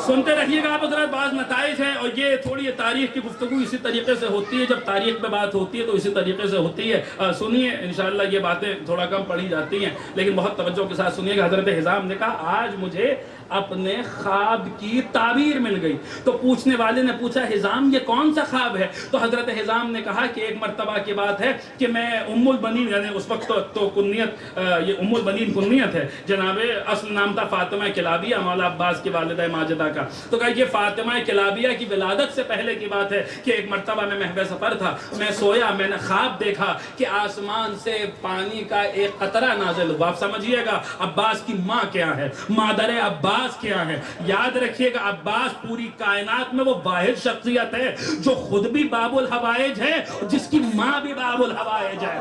سنتے رہیے گا آپ حضرات، بعض نتائج ہیں، اور یہ تھوڑی تاریخ کی گفتگو اسی طریقے سے ہوتی ہے، جب تاریخ پہ بات ہوتی ہے تو اسی طریقے سے ہوتی ہے۔ سنیے انشاءاللہ یہ باتیں تھوڑا کم پڑھی جاتی ہیں لیکن بہت توجہ کے ساتھ سنیے گا۔ حضرت حزام نے کہا آج مجھے اپنے خواب کی تعبیر مل گئی۔ تو پوچھنے والے نے پوچھا حزام یہ کون سا خواب ہے؟ تو حضرت حزام نے کہا کہ ایک مرتبہ کی بات ہے کہ میں ام البنین، یعنی اس وقت تو کنیت، یہ ام البنین کنیت ہے، جناب اصل نام تھا فاطمہ کلابیہ مولا عباس کی والدہ ماجدہ کا۔ تو کہا یہ فاطمہ کلابیہ کی ولادت سے پہلے کی بات ہے کہ ایک مرتبہ میں محو سفر تھا، میں سویا، میں نے خواب دیکھا کہ آسمان سے پانی کا ایک قطرہ نازل ہوا۔ آپ سمجھیے گا عباس کی ماں کیا ہے، مادر عباس عباس کیا ہے؟ یاد رکھیے گا عباس پوری کائنات میں وہ واحد شخصیت ہے جو خود بھی باب الحوائج ہے، جس کی ماں بھی باب الحوائج ہے،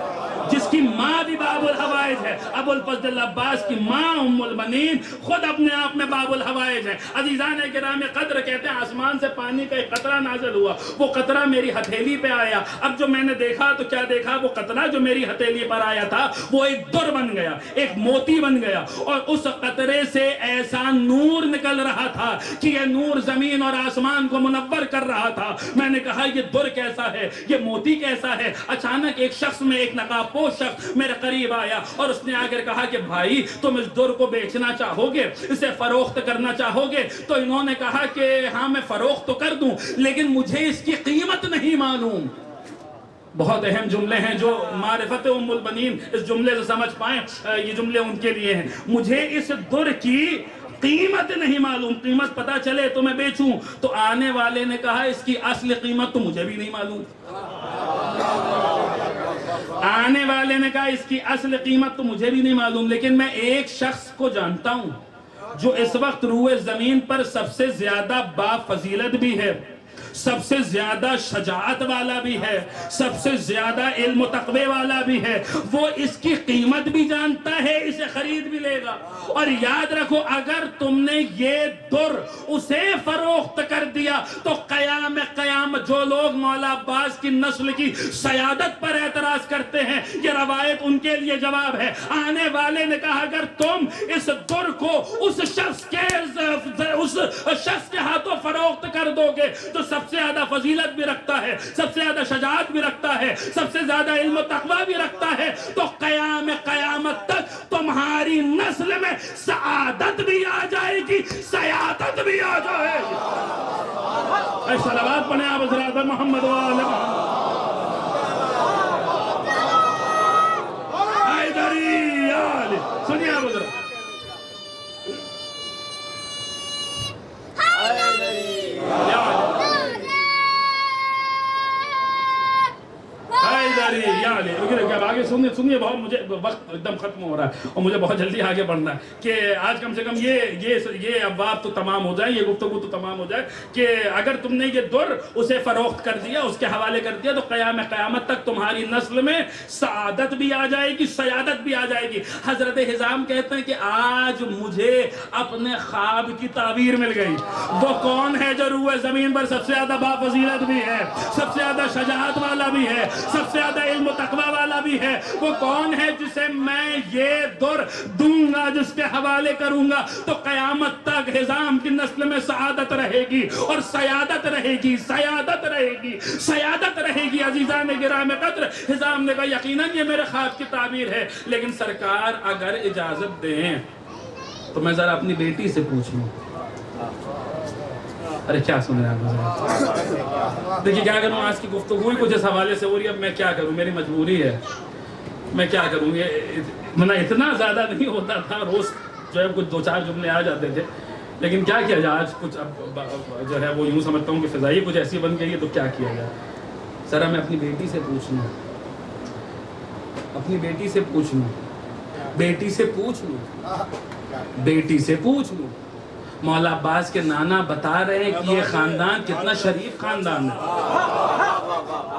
جس کی ماں بھی باب الحوائج ہے۔ ابو الفضل عباس کی ماں ام المنین خود اپنے آپ میں باب الحوائج ہے۔ عزیزان کرام قدر کہتے ہیں آسمان سے پانی کا ایک قطرہ نازل ہوا، وہ قطرہ میری ہتھیلی پہ آیا، اب جو میں نے دیکھا تو کیا دیکھا؟ وہ قطرہ جو میری ہتھیلی پر آیا تھا وہ ایک در بن گیا، ایک موتی بن گیا، اور اس قطرے سے ایسا نور نکل رہا تھا کہ یہ نور زمین اور آسمان کو منور کر رہا تھا۔ میں نے کہا یہ در کیسا ہے، یہ موتی کیسا ہے؟ اچانک ایک شخص میں ایک نقاب پوش شخص میرے قریب آیا اور اس نے آ کر کہا کہ بھائی تم اس در کو بیچنا چاہو گے، اسے فروخت کرنا چاہو گے؟ تو انہوں نے کہا کہ ہاں میں فروخت تو کر دوں لیکن مجھے اس کی قیمت نہیں معلوم۔ بہت اہم جملے ہیں، جو معرفت ام البنین اس جملے سے سمجھ پائیں یہ جملے ان کے لیے ہیں۔ مجھے اس در کی قیمت نہیں معلوم، قیمت پتا چلے تو میں بیچوں۔ تو آنے والے نے کہا اس کی اصل قیمت تو مجھے بھی نہیں معلوم۔ آنے والے نے کہا اس کی اصل قیمت تو مجھے بھی نہیں معلوم، لیکن میں ایک شخص کو جانتا ہوں جو اس وقت روئے زمین پر سب سے زیادہ با فضیلت بھی ہے، سب سے زیادہ شجاعت والا بھی ہے، سب سے زیادہ علم و تقوی والا بھی ہے، وہ اس کی قیمت بھی جانتا ہے، اسے خرید بھی لے گا۔ اور یاد رکھو اگر تم نے یہ در اسے فروخت کر دیا تو قیامت جو لوگ مولا عباس کی نسل کی سیادت پر اعتراض کرتے ہیں، یہ روایت ان کے لیے جواب ہے۔ آنے والے نے کہا اگر تم اس در کو اس شخص کے ہاتھوں فروخت کر دو گے تو سب سے زیادہ فضیلت بھی رکھتا ہے، سب سے زیادہ شجاعت بھی رکھتا ہے، سب سے زیادہ علم و تقوی بھی رکھتا ہے، تو قیامت تک تمہاری نسل میں سعادت بھی آ جائے گی، سیادت بھی آ جائے گی۔ اے صلوات پڑھیں آپ حضرات محمد و آل محمد۔ حیدری آل سنیے آپ حضرات، اب آگے سنیے بہت مجھے وقت ایک دم ختم ہو رہا ہے اور مجھے بہت جلدی آگے بڑھنا ہے کہ آج کم سے کم یہ ابواب تو تمام ہو جائے، یہ گفتگو تو تمام ہو جائے کہ اگر تم نے یہ در اسے فروخت کر دیا، اس کے حوالے کر دیا تو قیامت تک تمہاری نسل میں سعادت بھی آ جائے گی، سیادت بھی آ جائے گی۔ حضرت حزام کہتے ہیں کہ آج مجھے اپنے خواب کی تعبیر مل گئی۔ وہ کون ہے جو روئے زمین پر سب سے زیادہ بافضیلت بھی ہے، سب سے زیادہ شجاعت والا بھی ہے، سب سے زیادہ علم و تقوی والا بھی ہے؟ وہ کون ہے جسے میں یہ در دوں گا، جس کے حوالے کروں گا تو قیامت تک حزام کی نسل میں سعادت رہے گی اور سیادت رہے گی، سیادت رہے گی، سیادت رہے گی۔ عزیزان گرامی قدر حزام نے کہا یقیناً یہ میرے خواب کی تعبیر ہے، لیکن سرکار اگر اجازت دیں تو میں ذرا اپنی بیٹی سے پوچھ لوں۔ ارے کیا سن رہے ہیں آپ؟ دیکھیے کیا کروں، آج کی گفتگو ہی کچھ اس حوالے سے ہو رہی ہے، اب میں کیا کروں، میری مجبوری ہے، میں کیا کروں۔ یہ اتنا زیادہ نہیں ہوتا تھا، روز جو ہے کچھ دو چار جملے آ جاتے تھے، لیکن کیا کیا جائے آج کچھ اب جو ہے وہ یوں سمجھتا ہوں کہ فضائی کچھ ایسی بن گئی ہے تو کیا کیا جائے۔ ذرا میں اپنی بیٹی سے پوچھ لوں، اپنی بیٹی سے پوچھ لوں، بیٹی سے پوچھ لوں، بیٹی سے پوچھ لوں۔ مولا عباس کے نانا بتا رہے ہیں کہ یہ خاندان کتنا شریف خاندان ہے،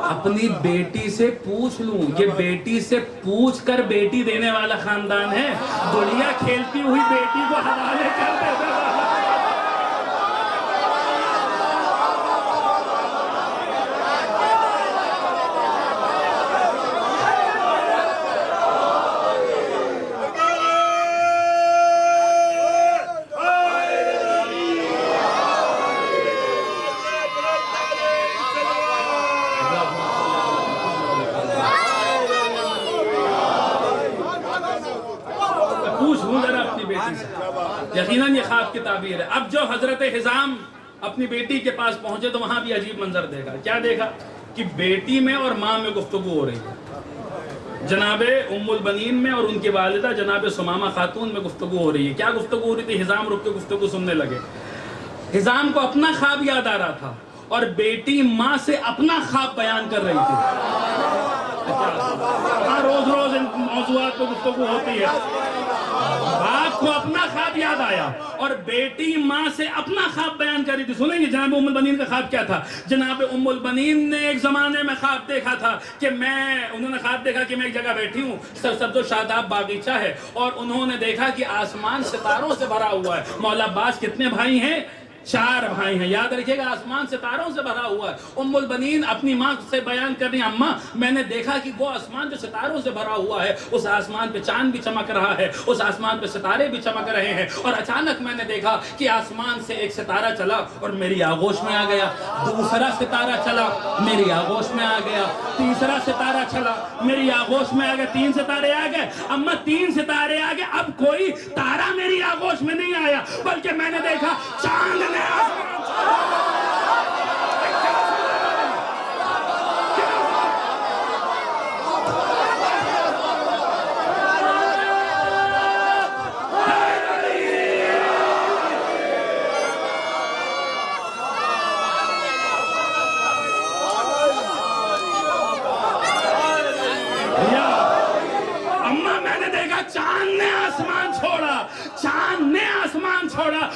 اپنی بیٹی سے پوچھ لوں۔ یہ بیٹی سے پوچھ کر بیٹی دینے والا خاندان ہے، گڑیا کھیلتی ہوئی بیٹی کو حوالے کر دینے والا۔ یقیناً یہ خواب کی تعبیر ہے۔ اب جو حضرت حزام اپنی بیٹی کے پاس پہنچے تو وہاں بھی عجیب منظر دیکھا۔ کیا دیکھا کہ بیٹی میں اور ماں میں گفتگو ہو رہی ہے، جناب ام البنین میں اور ان کی والدہ جناب سمامہ خاتون میں گفتگو ہو رہی ہے۔ کیا گفتگو ہو رہی تھی؟ حزام رک کے گفتگو سننے لگے۔ حزام کو اپنا خواب یاد آ رہا تھا اور بیٹی ماں سے اپنا خواب بیان کر رہی تھی۔ روز روز ان موضوعات پہ گفتگو ہوتی ہے۔ باپ کو اپنا خواب یاد آیا اور بیٹی ماں سے اپنا خواب بیان کر رہی تھی. سنیں گے جناب ام البنین کا خواب کیا تھا. جناب ام البنین نے ایک زمانے میں خواب دیکھا تھا کہ انہوں نے خواب دیکھا کہ میں ایک جگہ بیٹھی ہوں, سبز و شاداب باغیچہ ہے, اور انہوں نے دیکھا کہ آسمان ستاروں سے بھرا ہوا ہے. مولا عباس کتنے بھائی ہیں؟ 4 بھائی ہیں. یاد رکھیے گا, آسمان ستاروں سے بھرا ہوا ہے. ام البنین اپنی ماں سے بیان کر رہی, اماں میں نے دیکھا کہ وہ آسمان جو ستاروں سے بھرا ہوا ہے, اس آسمان پہ چاند بھی چمک رہا ہے, اس آسمان پہ ستارے بھی چمک رہے ہیں, اور اچانک میں نے دیکھا کہ آسمان سے ایک ستارہ چلا اور میری آغوش میں آ گیا, دوسرا ستارہ چلا میری آغوش میں آ گیا, تیسرا ستارہ چلا میری آغوش میں آ گیا, 3 ستارے آ گئے. اماں 3 ستارے آ گئے, اب کوئی تارا میری آغوش میں نہیں آیا, بلکہ میں نے دیکھا چاند نے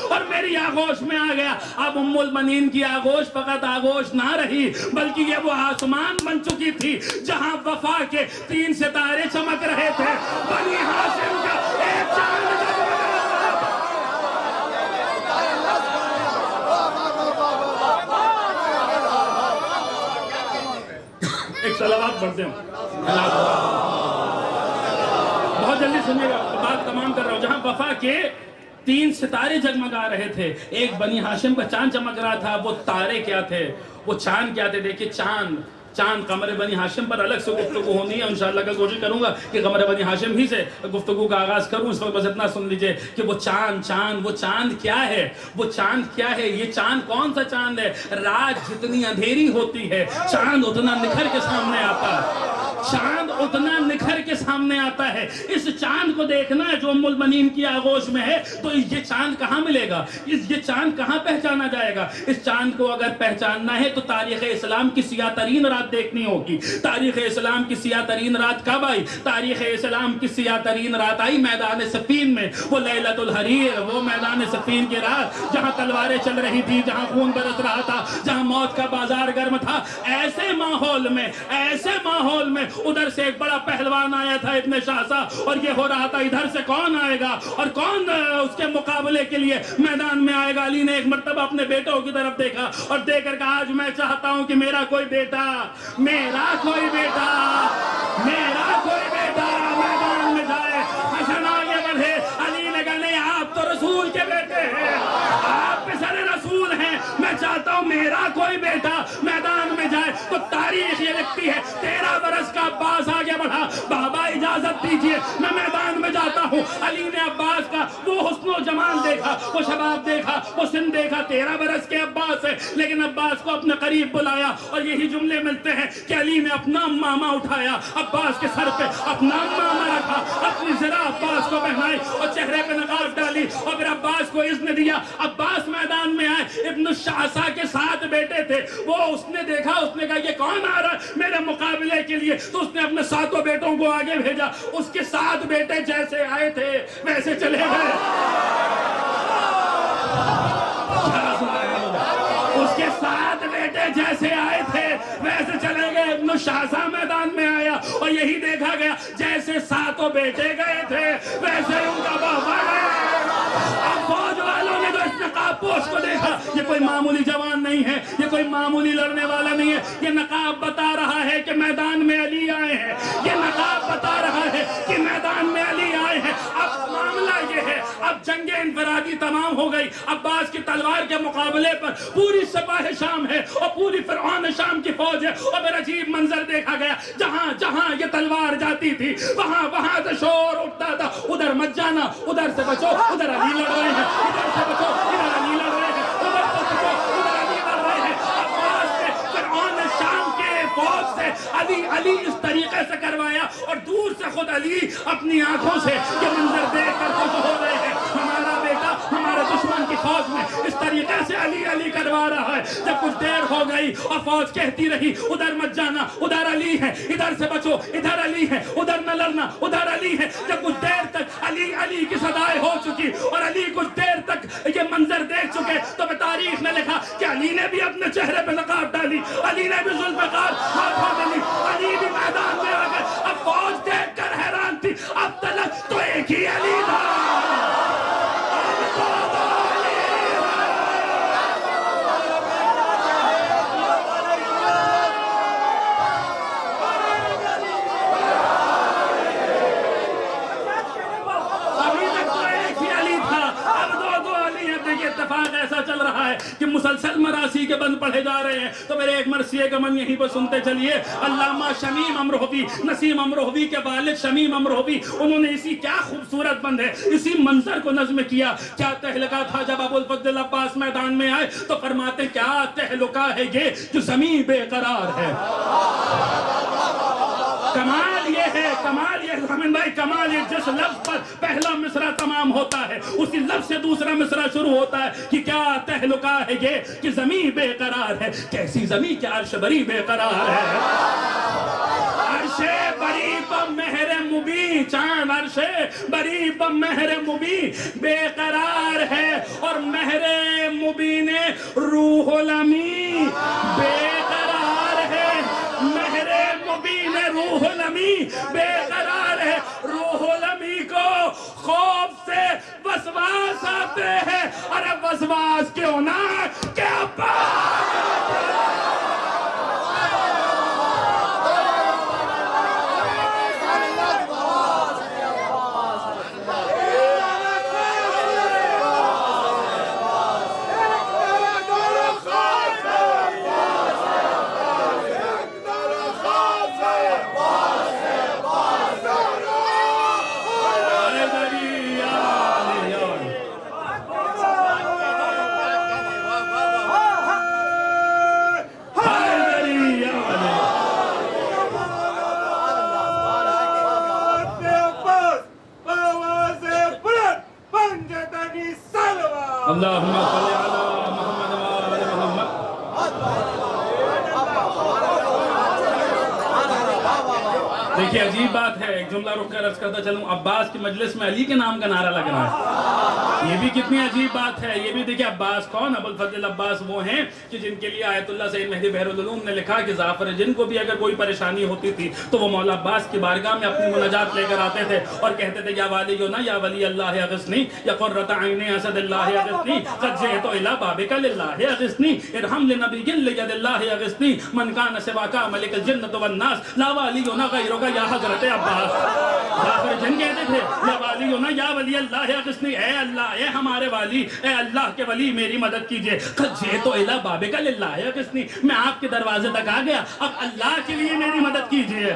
اور میری آغوش میں آ گیا. اب ام البنین کی آغوش فقط آغوش نہ رہی, بلکہ یہ وہ آسمان بن چکی تھی جہاں وفا کے 3 ستارے چمک رہے تھے, بنی ہاشم کا ایک چاند ایک صلوات پڑھتے ہیں. بہت جلدی سنیے گا, بات تمام کر رہا ہوں. جہاں وفا کے 3 ستارے جگمگا رہے تھے, ایک بنی ہاشم کا چاند چمک رہا تھا. وہ تارے کیا تھے, وہ چاند کیا تھے؟ دیکھیں چاند قمر بنی ہاشم پر الگ سے گفتگو ہونی ہے, انشاءاللہ کل کوشش کروں گا کہ قمر بنی ہاشم ہی سے گفتگو کا آغاز کروں. اس وقت بس اتنا سن لیجئے کہ وہ چاند کیا ہے, وہ چاند کیا ہے, یہ چاند کون سا چاند ہے. رات جتنی اندھیری ہوتی ہے چاند اتنا نکھر کے سامنے آتا ہے, چاند اتنا نکھر کے سامنے آتا ہے. اس چاند کو دیکھنا ہے جو ام البنین کی آغوش میں ہے, تو یہ چاند کہاں ملے گا, یہ چاند کہاں پہچانا جائے گا. اس چاند کو اگر پہچاننا ہے تو تاریخ اسلام کی سیاہ ترین رات دیکھنی ہوگی. تاریخ اسلام کی سیاہ ترین رات کب آئی؟ تاریخ اسلام کی سیاہ ترین رات آئی میدان صفین میں, وہ لیلۃ الحریر, وہ میدان صفین کی رات جہاں تلواریں چل رہی تھی, جہاں خون برس رہا تھا, جہاں موت کا بازار گرم تھا. ایسے ماحول میں ادھر سے ایک بڑا پہلوان آیا تھا ابن شاہسا, اور یہ ہو رہا تھا ادھر سے کون آئے گا اور کون اس کے مقابلے کے لیے میدان میں آئے گا. علی نے ایک مرتبہ اپنے بیٹوں کی طرف دیکھا اور دیکھ کر کہا, آج میں چاہتا ہوں کہ میرا کوئی بیٹا میدان میں جائے. حسن آگے بڑھے, علی نے کہا نہیں, آپ تو رسول کے بیٹے ہیں, آپ پسر رسول ہیں, میں چاہتا ہوں میرا کوئی بیٹا میدان میں جائے. تو تاریخ یہ لکھتی ہے 13 برس کا عباس آگے بڑھا, بابا اجازت دیجئے میں میدان میں جاتا ہوں. علی نے عباس کا وہ حسن و جمال دیکھا, وہ شباب دیکھا, وہ سن دیکھا. 13 برس کے عباس ہے, لیکن عباس کو اپنے قریب بلایا اور یہی جملے ملتے ہیں کہ علی نے اپنا ماما اٹھایا, عباس کے سر پہ اپنا ماما رکھا, اپنی ذرا عباس کو بہنائی اور چہرے پہ نقاب ڈالی, اور پھر عباس کو اذن دیا. عباس میدان میں آئے. ابن الشعثاء کے 7 بیٹے تھے, وہ اس نے دیکھا, اس نے کہا یہ کون آ رہا ہے میرے مقابلے کے لیے, تو اس نے اپنے 7 بیٹوں کو آگے بھیجا. اس کے 7 بیٹے جیسے آئے تھے ویسے چلے گئے. اس کے 7 بیٹے جیسے آئے تھے ویسے چلے گئے. ابن الشعثاء میدان میں آیا اور یہی دیکھا گیا, جیسے 7 بیٹے گئے تھے ویسے ان کا بابا گیا. اب فوج والوں نے تو اس نقاب پوش کو دیکھا, یہ کوئی معمولی جوان نہیں ہے, یہ کوئی معمولی لڑنے والا نہیں ہے. یہ نقاب بتا رہا ہے کہ میدان میں علی آئے ہیں, یہ نقاب بتا رہا ہے کہ میدان میں علی آئے ہیں. اب معاملہ یہ ہے, اب جنگ انفرادی تمام ہو گئی. عباس کی تلوار کے مقابلے پر پوری سپاہ شام ہے اور پوری فرعون شام کی فوج ہے. اور پھر عجیب منظر دیکھا گیا, جہاں یہ تلوار جاتی تھی وہاں سے شور اٹھتا تھا, ادھر مت جانا, ادھر سے بچو, ادھر علی لڑ رہے ہیں, ادھر سے بچو, ادھر علی لڑ رہے ہیں, ادھر سے بچو, ادھر علی لڑ رہے ہیں. عباس نے فرعون شام کے فوج سے علی اس طریقے سے کروایا, اور دور سے خود علی اپنی آنکھوں سے یہ منظر دیکھ کر خوش ہو رہے ہیں, ہمارا بیٹا ہمارے دشمن کی فوج میں اس طریقے سے علی علی کروا رہا ہے. جب کچھ دیر ہو گئی اور فوج کہتی رہی ادھر مت جانا, ادھر علی ہے, ادھر سے بچو, ادھر علی ہے, ادھر نہ لڑنا, ادھر علی ہے. جب کچھ دیر تک علی علی کی صدائیں ہو چکی اور علی کچھ دیر تک یہ منظر دیکھ چکے تو تاریخ نے لکھا کہ علی نے بھی اپنے چہرے پہ نقاب ڈالی, علی نے بھی ذوالفقار ہاتھوں میں لی, علی بھی میدان میں آ گئے. اب فوج دیکھ کر حیران تھی, اب تلک تو ایک ہی علی تھا. اتفاق ایسا چل رہا ہے کہ مسلسل مراسی کے بند پڑھے جا رہے ہیں. تو میرے ایک مرثیے کا من یہیں پر سنتے چلیے. علامہ شمیم امروہوی, نسیم امروہوی کے والد شمیم امروہوی, انہوں نے اسی کیا خوبصورت بند ہے, اسی منظر کو نظم کیا. کیا تہلکہ تھا جب ابوالفضل عباس میدان میں آئے تو فرماتے کیا تہلکہ ہے یہ جو زمین بے قرار ہے. کمال یہ ہے, کمال یہ حامد بھائی, کمال یہ جس لفظ پر پہلا مصرع تمام ہوتا ہے اسی لفظ سے دوسرا مصرع شروع ہوتا ہے کہ کیا تہلکہ ہے یہ کہ زمین بے قرار ہے. کیسی زمین کہ عرش بری بے قرار ہے. عرش بری پر مہر مبین, چاند عرش بری پر مہر مبین بے قرار ہے, اور مہر مبین روح الامین بے قرار ہے. مہر مبین روح الامین بے قرار ہے. روح الامین کو خوف سے وسواس آتے ہیں. ارے وسواس کیوں نہ کیا بات. اللہم صلی علی محمد وآل محمد. دیکھیے عجیب بات ہے, ایک جملہ رک کر عرض کرتا چلوں, عباس کی مجلس میں علی کے نام کا نعرہ لگ رہا ہے. یہ بھی کتنی عجیب بات ہے. یہ بھی دیکھیں عباس کون, ابوالفضل عباس وہ ہیں کہ جن کے لیے آیت اللہ سید مہدی بحر العلوم نے لکھا کہ ظافر جن کو بھی اگر کوئی پریشانی ہوتی تھی تو وہ مولا عباس کی بارگاہ میں اپنی مناجات لے کر آتے تھے اور کہتے تھے یا والیونا یا ولی اللہ اغثنی یا قرۃ عین اسد اللہ اغثنی قد جئت الی بابک للہ اغثنی ارحم لنبی لید اللہ اغثنی من کان سواک ملک الجنۃ والناس لا والیونا غیرک یا حضرت عباس. ظافر جن کہتے تھے یا والیونا یا ولی اللہ اغثنی, اے اللہ, اے ہمارے والی, اے اللہ کے ولی میری مدد کیجئے. قد جئت الی بابک للہ اغثنی, میں آپ کے دروازے تک آ گیا, اب اللہ کے لیے میری مدد کیجئے.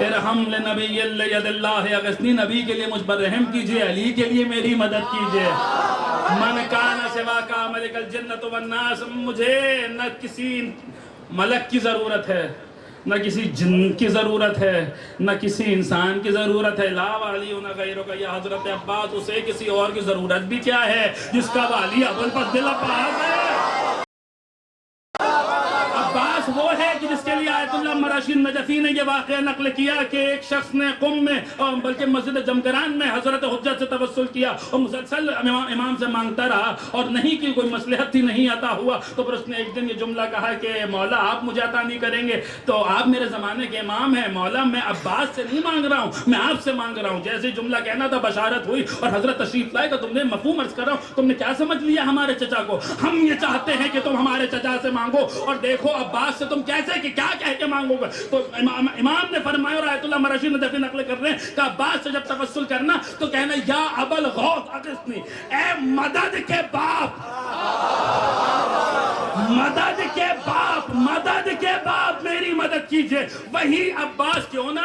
ارحم لنبی ید اللہ اغثنی, نبی کے لیے مجھ پر رحم کیجئے, علی کے لیے میری مدد کیجئے. من کان سواک ملک الجنۃ والناس, مجھے نہ کسی ملک کی ضرورت ہے, نہ کسی جن کی ضرورت ہے, نہ کسی انسان کی ضرورت ہے. لا والیونا غیرک یا حضرت عباس, اسے کسی اور کی ضرورت بھی کیا ہے جس کا والی ابوالفضل عباس ہے. عباس وہ ہے کہ جس کے لیے آیت اللہ مراشی نجفی نے یہ واقعہ نقل کیا کہ ایک شخص نے قم میں بلکہ مسجد جمگران میں حضرت حجت سے توسل کیا اور مسلسل امام سے مانگتا رہا اور نہیں کہ کوئی مصلحت تھی, نہیں عطا ہوا. تو پھر اس نے ایک دن یہ جملہ کہا کہ مولا آپ مجھے عطا نہیں کریں گے تو آپ میرے زمانے کے امام ہیں, مولا میں عباس سے نہیں مانگ رہا ہوں, میں آپ سے مانگ رہا ہوں. جیسے جملہ کہنا تھا بشارت ہوئی اور حضرت تشریف لائے تو تم نے مفہوم عرض کر رہا ہوں, تم نے کیا سمجھ لیا ہمارے چچا کو. ہم یہ چاہتے ہیں کہ تم ہمارے چچا سے مانگو اور دیکھو عباس سے تم کیسے کہ کیا کہہ کے مانگو گے. تو امام نے فرمایا اور آیت اللہ مراشی ندفی نقل کر رہے ہیں کہ عباس سے جب توسل کرنا تو کہنا یا ابا الغوث اغثنی, اے مدد کے باپ, مدد کے باپ, مدد کے باپ میری مدد مدد کیجئے. وہی عباس کیوں نہ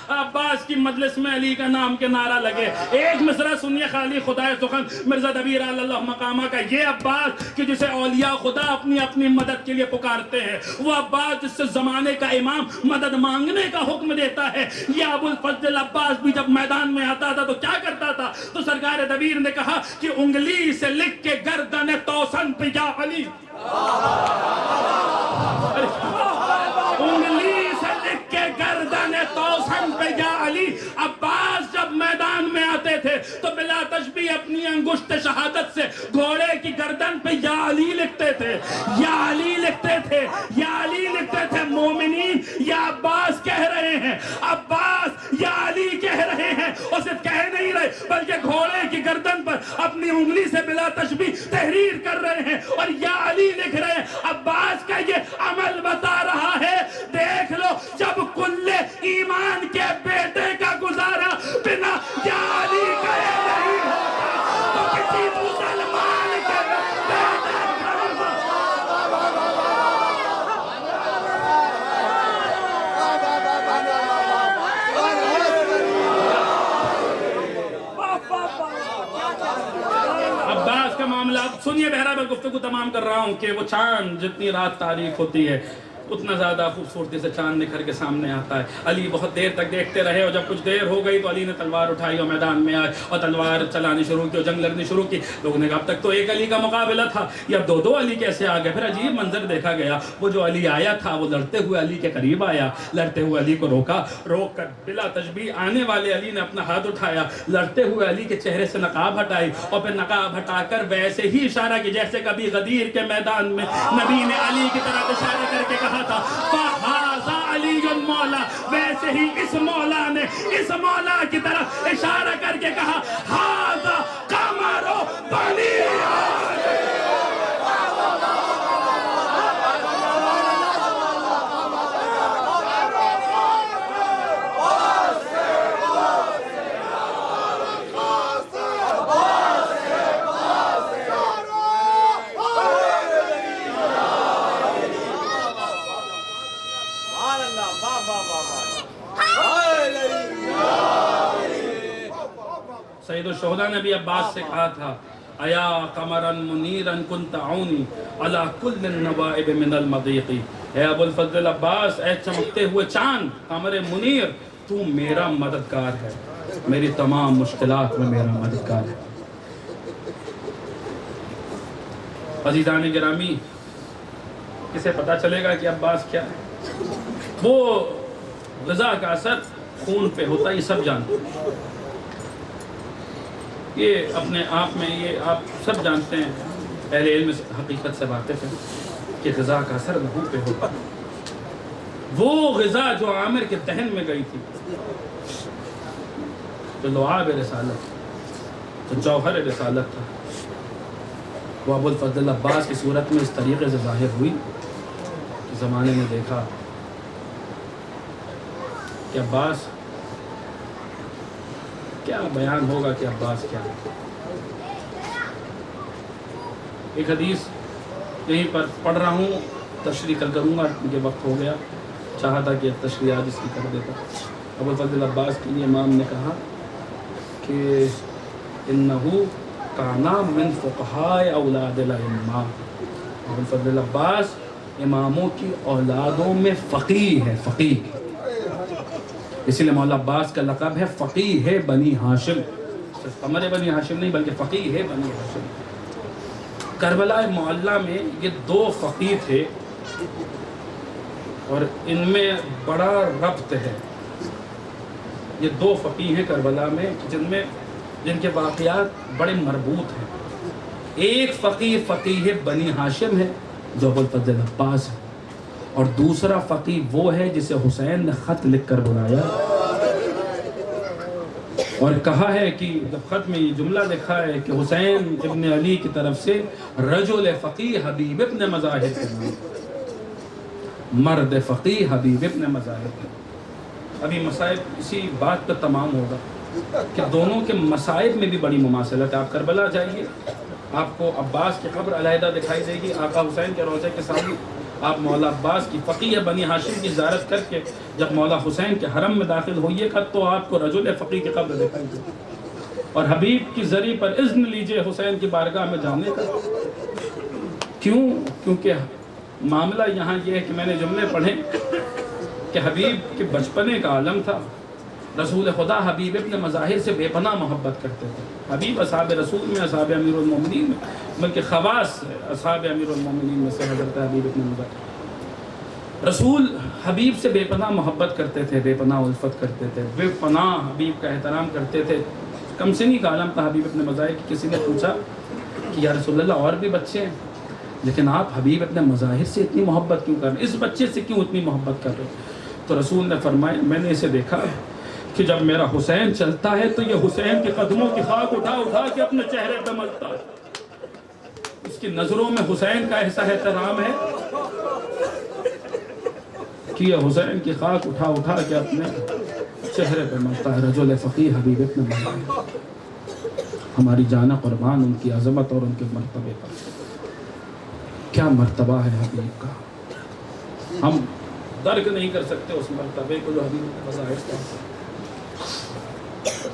عباس کی مجلس میں علی کا نام کے نعرہ لگے. ایک مصرع سنیے خالی خدائے سخن مرزا دبیر اللہ مقامہ کا. یہ عباس کہ جسے اولیاء خدا اپنی اپنی مدد کے لیے پکارتے ہیں, وہ عباس جس سے زمانے کا امام مدد مانگنے کا حکم دیتا ہے. یہ ابو الفضل عباس بھی جب میدان میں آتا تھا تو کیا کرتا تھا؟ تو سرکار دبیر نے کہا کہ انگلی سے لکھ کے گردن توسن پہ یا علی, انگلی سے لکھ کے گردن توسن پہ یا علی. عباس جب میدان میں آتے تھے تو بلا تشبیہ اپنی انگشت شہادت سے گھوڑے کی گردن پہ یا علی لکھتے تھے, یا علی لکھتے تھے, یا علی لکھتے تھے. مومنین یا عباس کہہ رہے ہیں, عباس یا علی کہہ رہے ہیں, اور صرف کہہ نہیں رہے بلکہ گھوڑے کی گردن پر اپنی انگلی سے بلا تشبیہ تحریر کر رہے ہیں اور یا علی لکھ رہے ہیں. عباس کا یہ عمل بتا رہا ہے, دیکھ لو جب کل ایمان کے بیٹے کا گزارا بنا یا علی کا نہیں ہوتا تو کسی مسلمان کے بیٹے عباس کا معاملہ. سنیے بہرحال میں گفتگو تمام کر رہا ہوں کہ وہ چاند جتنی رات تاریک ہوتی ہے اتنا زیادہ خوبصورتی سے چاند نکھر کے سامنے آتا ہے. علی بہت دیر تک دیکھتے رہے اور جب کچھ دیر ہو گئی تو علی نے تلوار اٹھائی اور میدان میں آئے اور تلوار چلانی شروع کی اور جنگ لڑنی شروع کی. لوگوں نے کہا اب تک تو ایک علی کا مقابلہ تھا, یہ اب دو علی کیسے آ گئے؟ پھر عجیب منظر دیکھا گیا. وہ جو علی آیا تھا وہ لڑتے ہوئے علی کے قریب آیا, لڑتے ہوئے علی کو روکا, روک کر بلا تشبیہ آنے والے علی نے اپنا ہاتھ اٹھایا, لڑتے ہوئے علی کے چہرے سے نقاب ہٹائی اور پھر نقاب ہٹا کر ویسے ہی اشارہ کی جیسے کبھی غدیر کے میدان میں نبی نے علی کی طرف اشارہ کر کے کہا تھا فَهَذَا عَلِيٌّ مَوْلَا, ویسے ہی اس مولا نے اس مولا کی طرف اشارہ کر کے کہا هَذَا قَمَرُ بَنِي هَاشِمٍ. سید الشہداء نے بھی عباس سے کہا تھا ایا قمرا منیرا کنت عونی علی کل النوائب من المضیق. اے ابو الفضل عباس, اے چمکتے ہوئے چاند, قمر منیر, تو میرا مددگار ہے, میری تمام مشکلات میں میرا مددگار ہے. عزیزان گرامی, کسے پتا چلے گا کہ عباس کیا ہے؟ وہ غذا کا اثر خون پہ ہوتا ہے, یہ سب جانتے ہیں. یہ اپنے آپ میں یہ آپ سب جانتے ہیں, اہل علم حقیقت سے واقف ہیں کہ غذا کا اثر لہو پہ ہوتا ہے. وہ غذا جو عامر کے دہن میں گئی تھی, جو لعاب رسالت, جو جوہر رسالت تھا, وہ ابو الفضل عباس کی صورت میں اس طریقے سے ظاہر ہوئی کہ زمانے نے دیکھا کہ عباس کیا بیان ہوگا کہ عباس کیا ہے. ایک حدیث یہیں پر پڑھ رہا ہوں, تشریح کر کروں گا کیونکہ وقت ہو گیا, چاہا تھا کہ تشریح آج اس کی کر دیتا. ابو الفضل عباس کے لیے امام نے کہا کہ انہو کانا من فقہاء اولاد الائمہ. ابو الفضل عباس اماموں کی اولادوں میں فقیہ ہے, فقیہ. اسی لیے مولا عباس کا لقب ہے فقیہ بنی ہاشم. صرف قمر بنی ہاشم نہیں بلکہ فقیہ بنی ہاشم. کربلا معلیٰ میں یہ دو فقیہ تھے اور ان میں بڑا ربط ہے. یہ دو فقیہ ہیں کربلا میں جن کے واقعات بڑے مربوط ہیں. ایک فقیہ بنی ہاشم ہے جو ابو الفضل عباس ہے, اور دوسرا فقیہ وہ ہے جسے حسین نے خط لکھ کر بلایا اور کہا ہے کہ جب خط میں یہ جملہ لکھا ہے کہ حسین ابن علی کی طرف سے رجل فقیہ حبیب ابن مظاہر کے نام, مرد فقیہ حبیب ابن مظاہر. ابھی مصائب اسی بات پر تمام ہوگا کہ دونوں کے مصائب میں بھی بڑی مماثلت ہے. آپ کربلا جائیے, آپ کو عباس کی قبر علیحدہ دکھائی دے گی, آقا حسین کے روضے کے سامنے آپ مولا عباس کی فقیہ بنی ہاشم کی زیارت کر کے جب مولا حسین کے حرم میں داخل ہوئیے گا تو آپ کو رجل فقی کی قبر دکھائی دے اور حبیب کی ذریعے پر اذن لیجئے حسین کی بارگاہ میں جانے کا۔ کیوں؟ کیونکہ معاملہ یہاں یہ ہے کہ میں نے جملے پڑھے کہ حبیب کے بچپنے کا عالم تھا۔ رسول خدا حبیب ابن مظاہر سے بے پناہ محبت کرتے تھے۔ حبیب اصحاب رسول میں، اصحاب امیر المومنین میں، بلکہ خواص اصحاب امیر المومنین میں سے حضرت حبیب ابن مظاہر۔ رسول حبیب سے بے پناہ محبت کرتے تھے، بے پناہ الفت کرتے تھے، بے پناہ حبیب کا احترام کرتے تھے۔ کم سنی کا عالم تھا حبیب ابن مظاہر کی۔ کسی نے پوچھا کہ یا رسول اللہ اور بھی بچے ہیں لیکن آپ حبیب ابن مظاہر سے اتنی محبت کیوں کر رہے ہیں، اس بچے سے کیوں اتنی محبت کر رہے ہیں؟ تو رسول نے فرمایا میں نے اسے دیکھا کہ جب میرا حسین چلتا ہے تو یہ حسین کے قدموں کی خاک اٹھا اٹھا کے اپنے چہرے پہ ملتا ہے۔ اس کی نظروں میں حسین کا ایسا احترام ہے کہ یہ حسین کی خاک اٹھا اٹھا کے اپنے چہرے پہ ملتا ہے۔ رجل فقی حبیب ابن مظاہر، ہماری جانا قربان ان کی عظمت اور ان کے مرتبے پر۔ کیا مرتبہ ہے حبیب کا، ہم درک نہیں کر سکتے اس مرتبے کو جو حبیب ابن مظاہر کا۔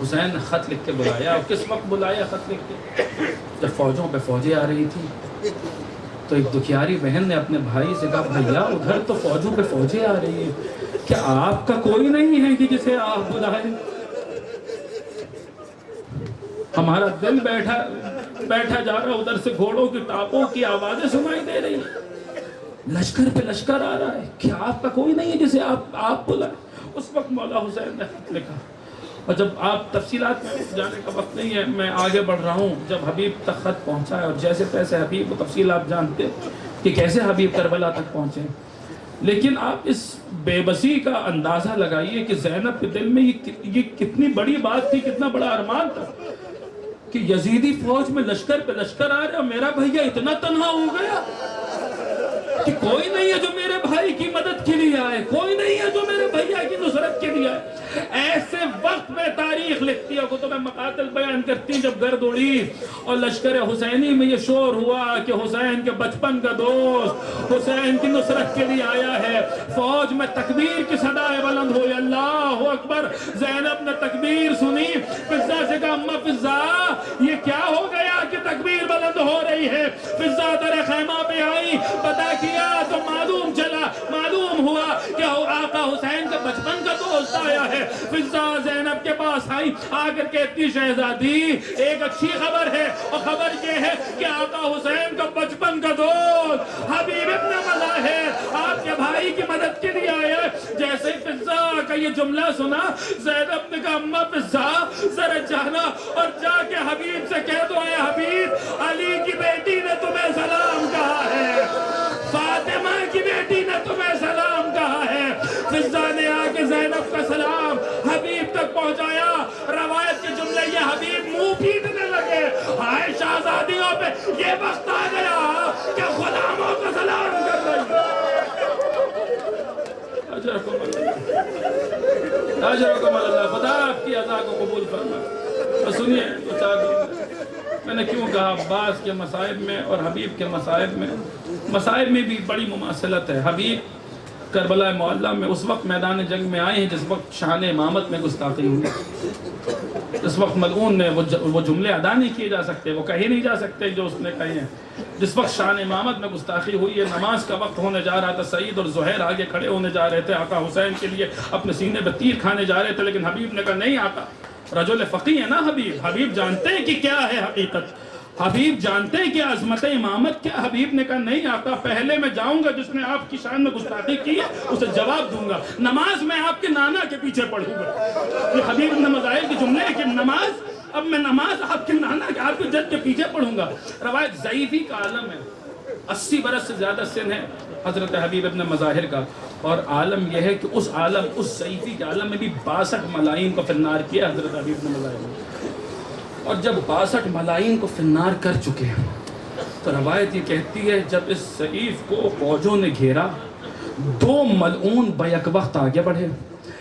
حسین نے خط لکھ کے بلایا، اور کس وقت بلایا خط لکھ کے؟ جب فوجوں پہ فوجیں آ رہی تھی تو ایک دکھیاری بہن نے اپنے بھائی سے کہا بھیا ادھر تو فوجوں پہ فوجیں آ رہی ہیں، کیا آپ کا کوئی نہیں ہے کہ جسے آپ بلائیں؟ ہمارا دل بیٹھا جا رہا، ادھر سے گھوڑوں کی ٹاپوں کی آوازیں سنائی دے رہی ہیں، لشکر پہ لشکر آ رہا ہے، کیا آپ کا کوئی نہیں ہے جسے آپ بلائیں؟ اس وقت مولا حسین نے خط لکھا۔ اور جب آپ تفصیلات میں جانے کا وقت نہیں ہے، میں آگے بڑھ رہا ہوں، جب حبیب تک خط پہنچا ہے اور جیسے تیسے حبیب کو تفصیل آپ جانتے ہیں کہ کیسے حبیب کربلا تک پہنچے، لیکن آپ اس بے بسی کا اندازہ لگائیے کہ زینب کے دل میں یہ کتنی بڑی بات تھی، کتنا بڑا ارمان تھا کہ یزیدی فوج میں لشکر پہ لشکر آ رہا، میرا بھیا اتنا تنہا ہو گیا کہ کوئی نہیں ہے جو میرے بھائی کی مدد کے لیے آئے، کوئی نہیں ہے جو میرے بھیا کی نصرت کے لیے آئے۔ ایسے وقت میں تاریخ لکھتی ہے، کتب مقاتل بیان کرتی، جب گرد اڑی اور لشکر حسینی میں یہ شور ہوا کہ حسین کے بچپن کا دوست حسین کی نصرت کے لیے آیا ہے، فوج میں تکبیر کی صدائیں بلند ہوئی، اللہ اکبر۔ زینب نے تکبیر سنی، فضہ سے کہا اماں فضہ یہ کیا ہو گیا کہ تکبیر بلند ہو رہی ہے؟ فضہ در خیمہ پہ آئی، پتہ کیا تو معلوم ہوا کہ آقا حسین کا بچپن کا دوست آیا ہے۔ فضہ زینب کے پاس آئی، آ کر کہتی شہزادی ایک اچھی خبر ہے، اور خبر یہ ہے کہ آقا حسین کا بچپن کا دوست حبیب ابن مظاہر آپ کے بھائی کی مدد کے لیے آیا ہے۔ جیسے ہی فضہ کا یہ جملہ سنا، زینب نے کہا اماں فضہ ذرا جانا اور جا کے حبیب سے کہہ دو، اے حبیب علی کی بیٹی نے تمہیں سلام کہا ہے، فاطمہ کی بیٹی نے تمہیں سلام کہا ہے۔ فضہ نے آ کے زینب کا سلام حبیب تک پہنچایا۔ روایت کے جملے یہ حبیب منہ پیٹنے لگے، ہائے شہزادیوں پہ یہ وقت آ گیا کہ غلاموں کا سلام کر رہی ہے۔ اجرکم اللہ، خدا آپ کی عطا کو قبول فرمائے۔ اور سنیے دو چار دن میں نے کیوں کہا عباس کے مصائب میں اور حبیب کے مصائب میں بھی بڑی مماثلت ہے۔ حبیب کربلا معلیٰ میں اس وقت میدان جنگ میں آئے ہیں جس وقت شان امامت میں گستاخی ہوئی، اس وقت ملعون نے وہ جملے ادا نہیں کیے جا سکتے، وہ کہے نہیں جا سکتے جو اس نے کہے ہیں۔ جس وقت شان امامت میں گستاخی ہوئی ہے، نماز کا وقت ہونے جا رہا تھا، سعید اور زہیر آگے کھڑے ہونے جا رہے تھے، آقا حسین کے لیے اپنے سینے پہ تیر کھانے جا رہے تھے، لیکن حبیب نے کہا نہیں آقا، رجل فقی ہے نا حبیب جانتے ہیں کہ کیا ہے حقیقت، حبیب جانتے ہیں کہ عظمت امامت کیا۔ حبیب نے کہا نہیں آقا، پہلے میں جاؤں گا جس نے آپ کی شان میں گستاخی کی ہے اسے جواب دوں گا، نماز میں آپ کے نانا کے پیچھے پڑھوں گا۔ یہ حبیب ابن مظاہر کی جملے ہے کہ نماز، اب میں نماز آپ کے نانا کے، آپ کے جد کے پیچھے پڑھوں گا۔ روایت ضعیفی کا عالم ہے، 80 برس سے زیادہ سن ہے حضرت حبیب ابن مظاہر کا، اور عالم یہ ہے کہ اس ضعیفی کے عالم میں بھی 62 ملائین کو فنار کیا حضرت حبیب ابن مظاہر نے۔ اور جب 62 ملائین کو فنار کر چکے ہیں تو روایت یہ کہتی ہے جب اس ضعیف کو فوجوں نے گھیرا، 2 ملعون بیک وقت آگے بڑھے۔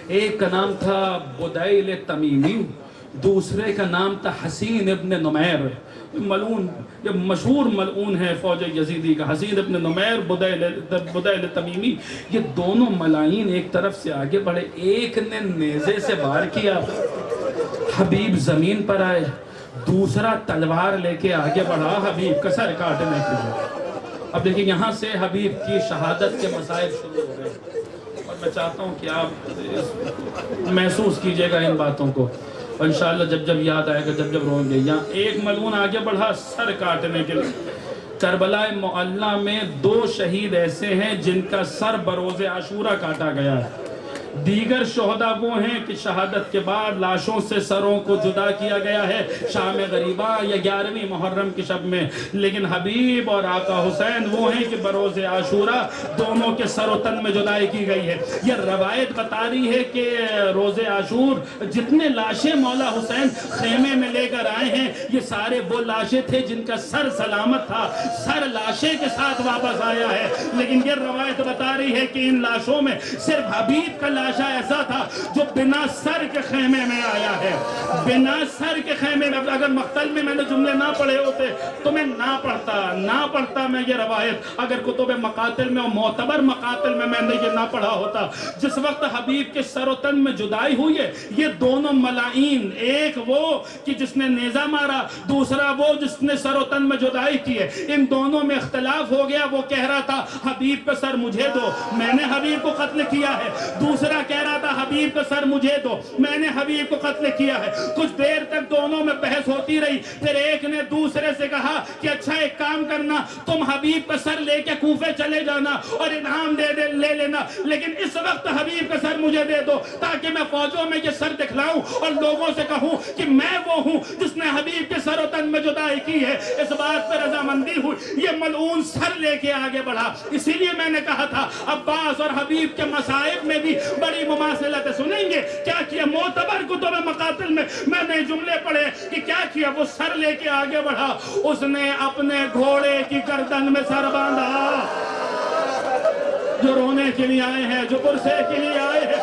ایک کا نام تھا بدیل تمیمی، دوسرے کا نام تھا حسین ابن نمیر، ملعون، یہ مشہور ملعون ہے فوج یزیدی کا، حسین ابن نمیر، بدیل تمیمی، یہ دونوں ملائین ایک طرف سے آگے بڑھے، ایک نے نیزے سے وار کیا، حبیب زمین پر آئے، دوسرا تلوار لے کے آگے بڑھا حبیب کا سر کاٹنے کے لیے۔ اب دیکھیں یہاں سے حبیب کی شہادت کے مصائب شروع ہو گئے، اور میں چاہتا ہوں کہ آپ محسوس کیجئے گا ان باتوں کو، اور انشاءاللہ جب جب یاد آئے گا، جب جب روئیں گے۔ یہاں ایک ملعون آگے بڑھا سر کاٹنے کے لیے۔ کربلا معلیٰ میں 2 شہید ایسے ہیں جن کا سر بروز عاشورہ کاٹا گیا ہے، دیگر شہداء وہ ہیں کہ شہادت کے بعد لاشوں سے سروں کو جدا کیا گیا ہے شام غریبہ یا 11ویں محرم کی شب میں، لیکن حبیب اور آقا حسین وہ ہیں کہ بروز عاشورہ دونوں کے سر و تن میں جدائی کی گئی ہے۔ یہ روایت بتا رہی ہے کہ روز عاشور جتنے لاشیں مولا حسین خیمے میں لے کر آئے ہیں، یہ سارے وہ لاشیں تھے جن کا سر سلامت تھا، سر لاشیں کے ساتھ واپس آیا ہے، لیکن یہ روایت بتا رہی ہے کہ ان لاشوں میں صرف حبیب کا لاشا ایسا تھا جو بنا سر کے خیمے میں آیا ہے، بنا سر کے خیمے میں۔ اگر مقتل میں نے جملے نہ پڑھے ہوتے تو میں نہ پڑھتا میں یہ روایت، اگر کتب مقاتل میں اور معتبر مقاتل میں نے یہ نہ پڑھا ہوتا۔ جس وقت حبیب کے سر و تن میں جدائی ہوئی ہے، یہ دونوں ملائین، ایک وہ کہ جس نے نیزہ مارا، دوسرا وہ جس نے سر و تن میں جدائی کی ہے، ان دونوں میں اختلاف ہو گیا۔ وہ کہہ رہا تھا حبیب کا سر مجھے دو، میں نے حبیب کو قتل کیا ہے، دوسرا کہہ رہا تھا حبیب کا سر مجھے دو، میں نے حبیب کو قتل کیا ہے۔ کچھ دیر تک دونوں میں بحث ہوتی رہی، پھر ایک نے دوسرے سے کہا کہ اچھا ایک کام کرنا، تم حبیب کا سر لے کے کوفے چلے جانا اور انعام لے لینا، لیکن اس وقت حبیب کا سر مجھے دے دو تاکہ میں فوجوں میں یہ سر دکھلاؤں اور لوگوں سے کہوں کہ میں وہ ہوں جس نے حبیب کے سر و تن میں جدائی کی ہے۔ اس بات پر رضامندی ہوئی، یہ ملعون سر لے کے آگے بڑھا۔ اسی لیے میں نے کہا تھا عباس اور حبیب کے مصائب میں بھی بڑی مماثلت سنیں گے۔ کیا کیا معتبر کتب مقاتل میں نے جملے پڑھے کہ کیا کیا، وہ سر لے کے آگے بڑھا، اس نے اپنے گھوڑے کی گردن میں سر باندھا۔ جو رونے کے لیے آئے ہیں، جو پرسے کے لیے آئے ہیں،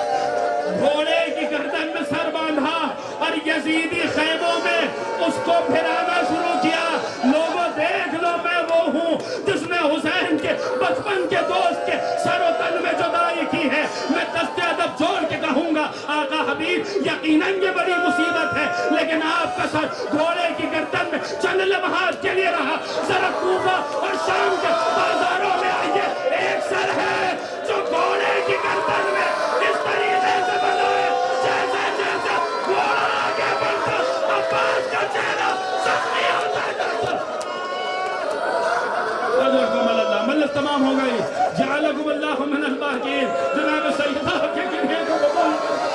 گھوڑے کی گردن میں سر باندھا اور یزیدی خیموں میں اس کو پھرانا شروع کیا۔ لوگوں دیکھ لو، میں وہ ہوں جس نے حسین کے بچپن کے دوست کے سر و تن میں جدائی کی ہے۔ میں دست ادب جوڑ کے کہوں گا آقا حبیب، یقیناً یہ بڑی مصیبت ہے، لیکن آپ کا سر گھوڑے کی گردن میں چند لمحات کے لیے رہا۔ ذرا کوفہ اور شام کے بازاروں میں آئیے، ایک سر ہے جو گھوڑے کی گردن میں اس طریقے سے بنا ہے جیسے گھوڑا آگے بڑھتا عباس کا چہرہ زخمی ہوتا جاتا۔ حضرکم اللہ، مجلس تمام ہو گئی، جعلکم اللہ من الباقین۔ جناب سیدہ کے گرنے کو قبول کریں۔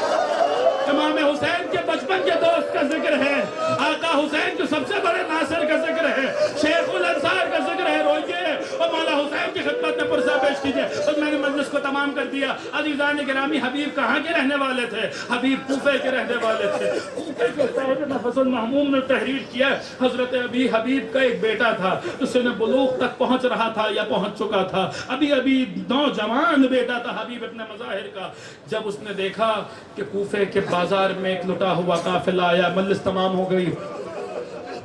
امام حسین کے بچپن کے دوست کا ذکر ہے، آقا حسین کے سب سے بڑے ناصر کا ذکر ہے، شیخ الانصار کا ذکر ہے۔ روئیے اور مولا حسین کی خدمت میں پرسہ پیش کیجئے۔ اور میں نے مجلس کو تمام کر دیا۔ عزیزان گرامی، حبیب کہاں کے رہنے والے تھے؟ حبیب کوفے کے رہنے والے تھے۔ کوفے کے صاحب نفس المحموم نے تحریر کیا، حضرت ابی حبیب کا ایک بیٹا تھا، اس نے بلوغ تک پہنچ رہا تھا یا پہنچ چکا تھا، ابھی نوجوان بیٹا تھا حبیب ابن مظاہر کا۔ جب اس نے دیکھا کہ کوفے کے بازار میں ایک لٹا ہوا قافلہ آیا، مجلس تمام ہو گئی،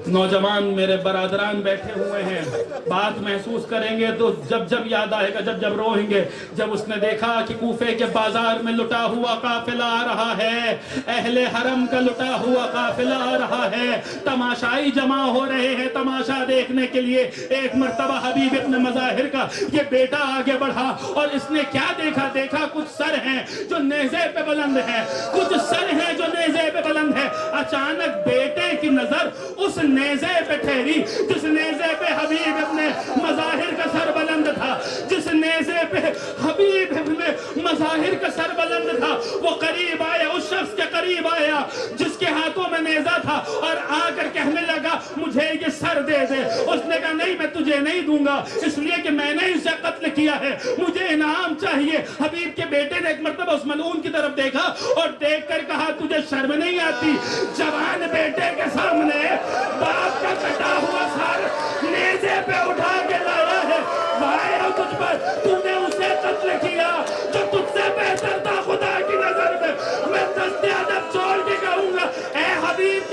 نوجوان میرے برادران بیٹھے ہوئے ہیں، بات محسوس کریں گے تو جب جب یاد آئے گا، جب جب روئیں گے۔ جب اس نے دیکھا کہ کوفے کے بازار میں لٹا ہوا قافلہ آ رہا ہے، اہل حرم کا لٹا ہوا قافلہ آ رہا ہے، تماشائی جمع ہو رہے ہیں تماشا دیکھنے کے لیے، ایک مرتبہ حبیب ابن مظاہر کا یہ بیٹا آگے بڑھا اور اس نے کیا دیکھا؟ دیکھا کچھ سر ہیں جو نیزے پہ بلند ہیں، کچھ سر ہیں جو نیزے پہ بلند ہیں۔ اچانک بیٹے کی نظر اس نیزے پہ ٹھہری جس نیزے پہ حبیب ابن مظاہر کا سر بلند تھا، جس نیزے پہ حبیب ابن مظاہر کا سر بلند تھا۔ وہ قریب آیا، اس شخص کے قریب آیا جس کے ہاتھوں میں نیزہ تھا اور آ کر کہنے لگا مجھے یہ سر دے دے۔ اس نے کہا نہیں، میں تجھے نہیں دوں گا، اس لیے کہ میں نے اسے قتل کیا ہے، مجھے انعام چاہیے۔ حبیب کے بیٹے نے ایک مرتبہ اس ملعون کی طرف دیکھا اور دیکھ کر کہا تجھے شرم نہیں آتی جوان بیٹے کے سامنے باپ کا کٹا ہوا سر نیزے پہ اٹھا کے لایا ہے؟ وائے ہو تجھ پر، تو نے اسے قتل کیا جو تجھ سے بہتر تھا خدا کی نظر میں۔ میں دست ادب چھوڑ کے کہوں گا اے حبیب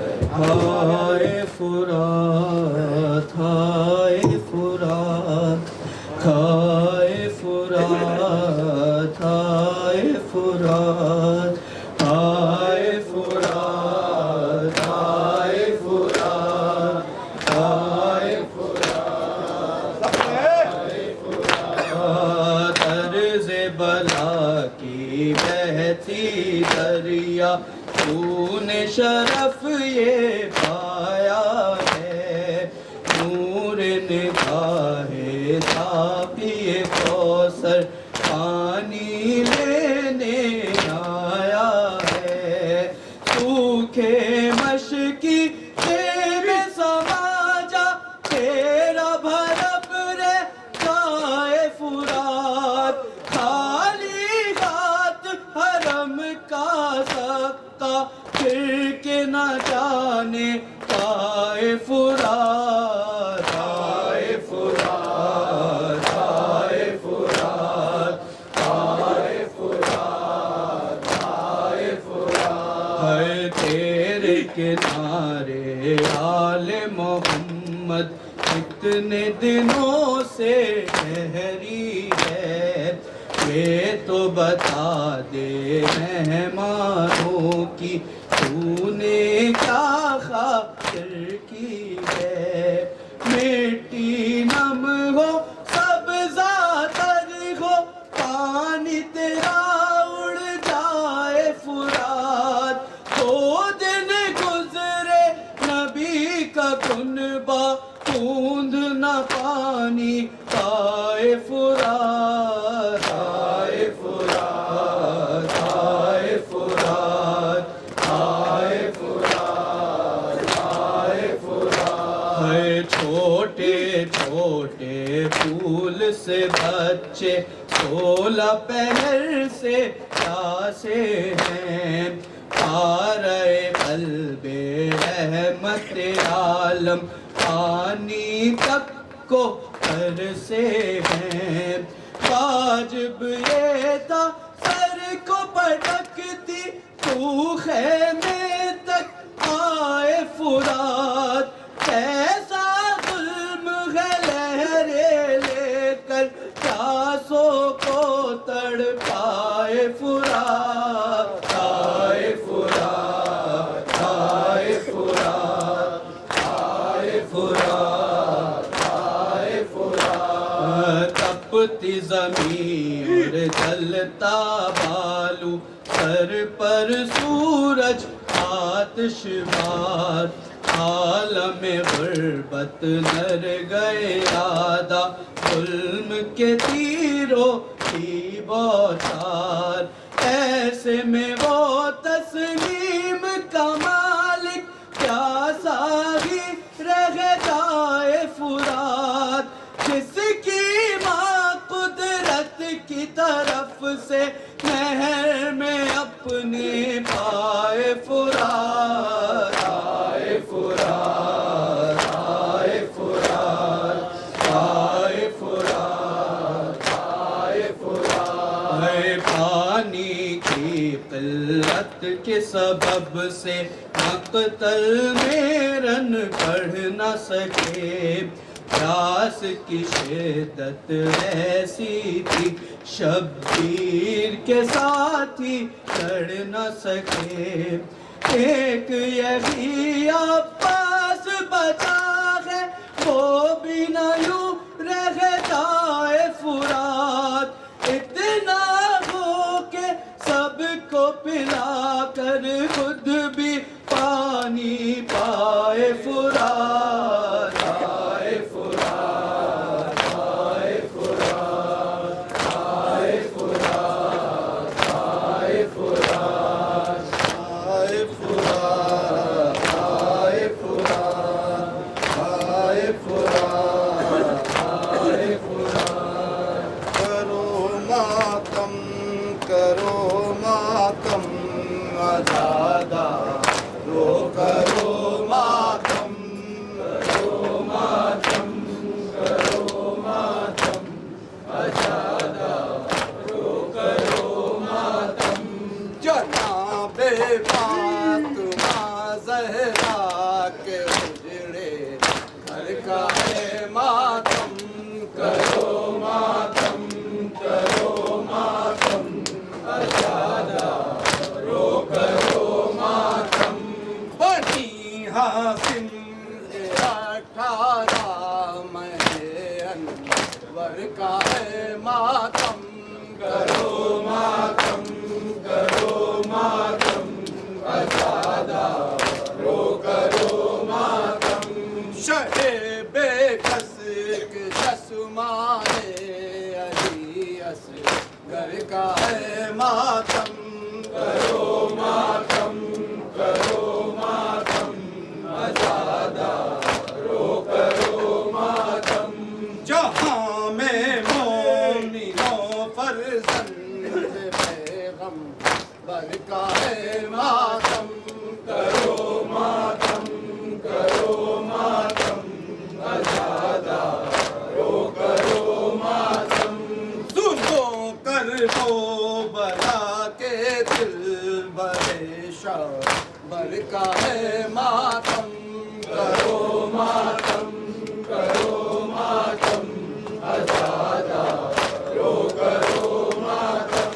ہائے فرات ہائے فرات ہائے فرات ہائے فرات ہائے فرات ہائے فرات ہائے فرات طرز بلا کی بہتی دریا تو نے شرف یہ پایا ہے نور نگاہ تابی کوثر پانی لینے آیا ہے سوکھے مشکی تیرے سما جا تیرا بھرب رہ جائے فرات خالی ہاتھ حرم کا سکتا پھر کے نہ جانے پائے فرات آئے فرات آئے فرات آئے فرات آئے فرات ہے تیرے کنارے آل محمد کتنے دنوں سے ٹھہری ہے یہ تو بتا دے مہمانوں کی تو نے کیا خاطر کی ہے مٹی نم ہو سبزہ تر ہو پانی تیرا اڑ جائے فرات دو دن گزرے نبی کا کنبہ بوند نہ پانی پائے فرات آئے فرات آئے فرات آئے فرات آئے فرات ہے چھوٹے چھوٹے پھول سے بچے 16 پہر سے پیاسے ہیں پارے قلب رحمت عالم پانی تک کو ترسے ہیں واجب یہ تھا سر کو پٹکتی تو خیمے تک آئے فرات کیسا ظلم ہے لہرے لے کر پیاسوں کو تڑپائے فرات آئے فرات آئے فرات آئے فرات آئے فرات تپتی زمین اور جلتا بالو سر پر سورج آتش بار عالم غربت نر گئے آدھا ظلم کے تیروں کی بوچھار ایسے میں وہ تسلیم کا مالک پیاسا ہی رہ جائے فرات جس کی ماں قدرت کی طرف سے نہر میں اپنے پائے فرات آئے فرات آئے فرات آئے فرات آئے فرات ہے پانی کی قلت کے سبب سے مقتل میں رن پڑھ نہ سکے پیاس کی شدت ایسی تھی شبیر کے ساتھ ہی چڑھ نہ سکے ایک یہی عباس بچا ہے وہ بھی نہ یوں رہ جائے فرات اتنا ہو کہ سب کو پلا کر خود بھی پانی پائے فرات آئے فرات آئے فرات آئے فرات آئے فرات آئے فرات آئے فرات آئے فرات کے اجڑے گھر کا ہے ماتم کرو ماتم کرو ماتم اشادہ رو کرو ماتم بنی حاسم 18 مہینے انور کا ہے ماتم کرو ماتم کرو ماتم اشادہ رو کرو ماتم شہ بے کس کے چشمانے علی اصغر کا ہے ماتم کرو ماتم کرو ماتم اشادہ رو کرو ماتم جہاں میں مومنوں فرزند پیغمبر کا ہے ماتم کرو ماتم کرو ماتم اشادہ رو کرو ماتم سنو کر وہ بلا کے دل برے شعبر کا ہے ماتم کرو ماتم کرو ماتم اشادہ رو کرو ماتم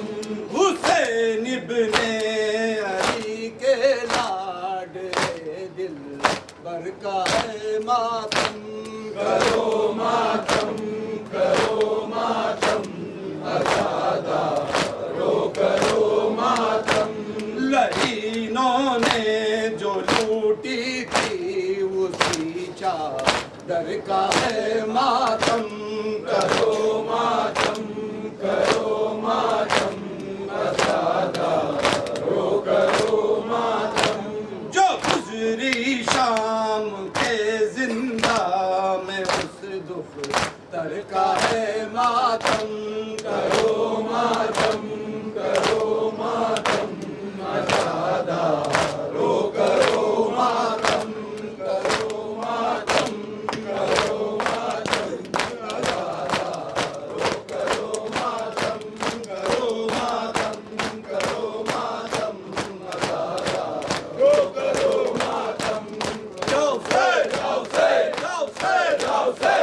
حسین ابن علی کے لاڈلے دل بر کا ہے ماتم کرو ماتم کرو ماتم اشادہ رو کرو ماتم لعینوں نے جو لوٹی تھی اسی چادر کا ہے ماتم کرو ماتم کرو ماتم اشادہ رو کرو ماتم جو گزری شام کے زندہ میں اس دفتر کا ہے ماتم کرو ماتم کرو ماتم اشادہ رو کرو ماتم کرو ماتم کرو ماتم اشادہ رو کرو ماتم کرو ماتم کرو ماتم اشادہ رو کرو ماتم جاؤ سے جاؤ سے جاؤ سے جاؤ سے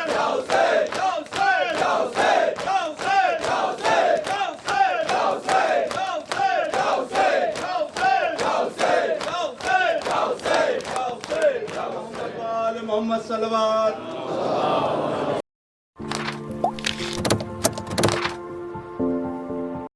جاؤ سے جاؤ سے جاؤ سے جاؤ سے جاؤ سے جاؤ سے جاؤ سے جاؤ سے جاؤ سے جاؤ سے جاؤ سے جاؤ سے جاؤ سے جاؤ سے جاؤ سے محمد صلوات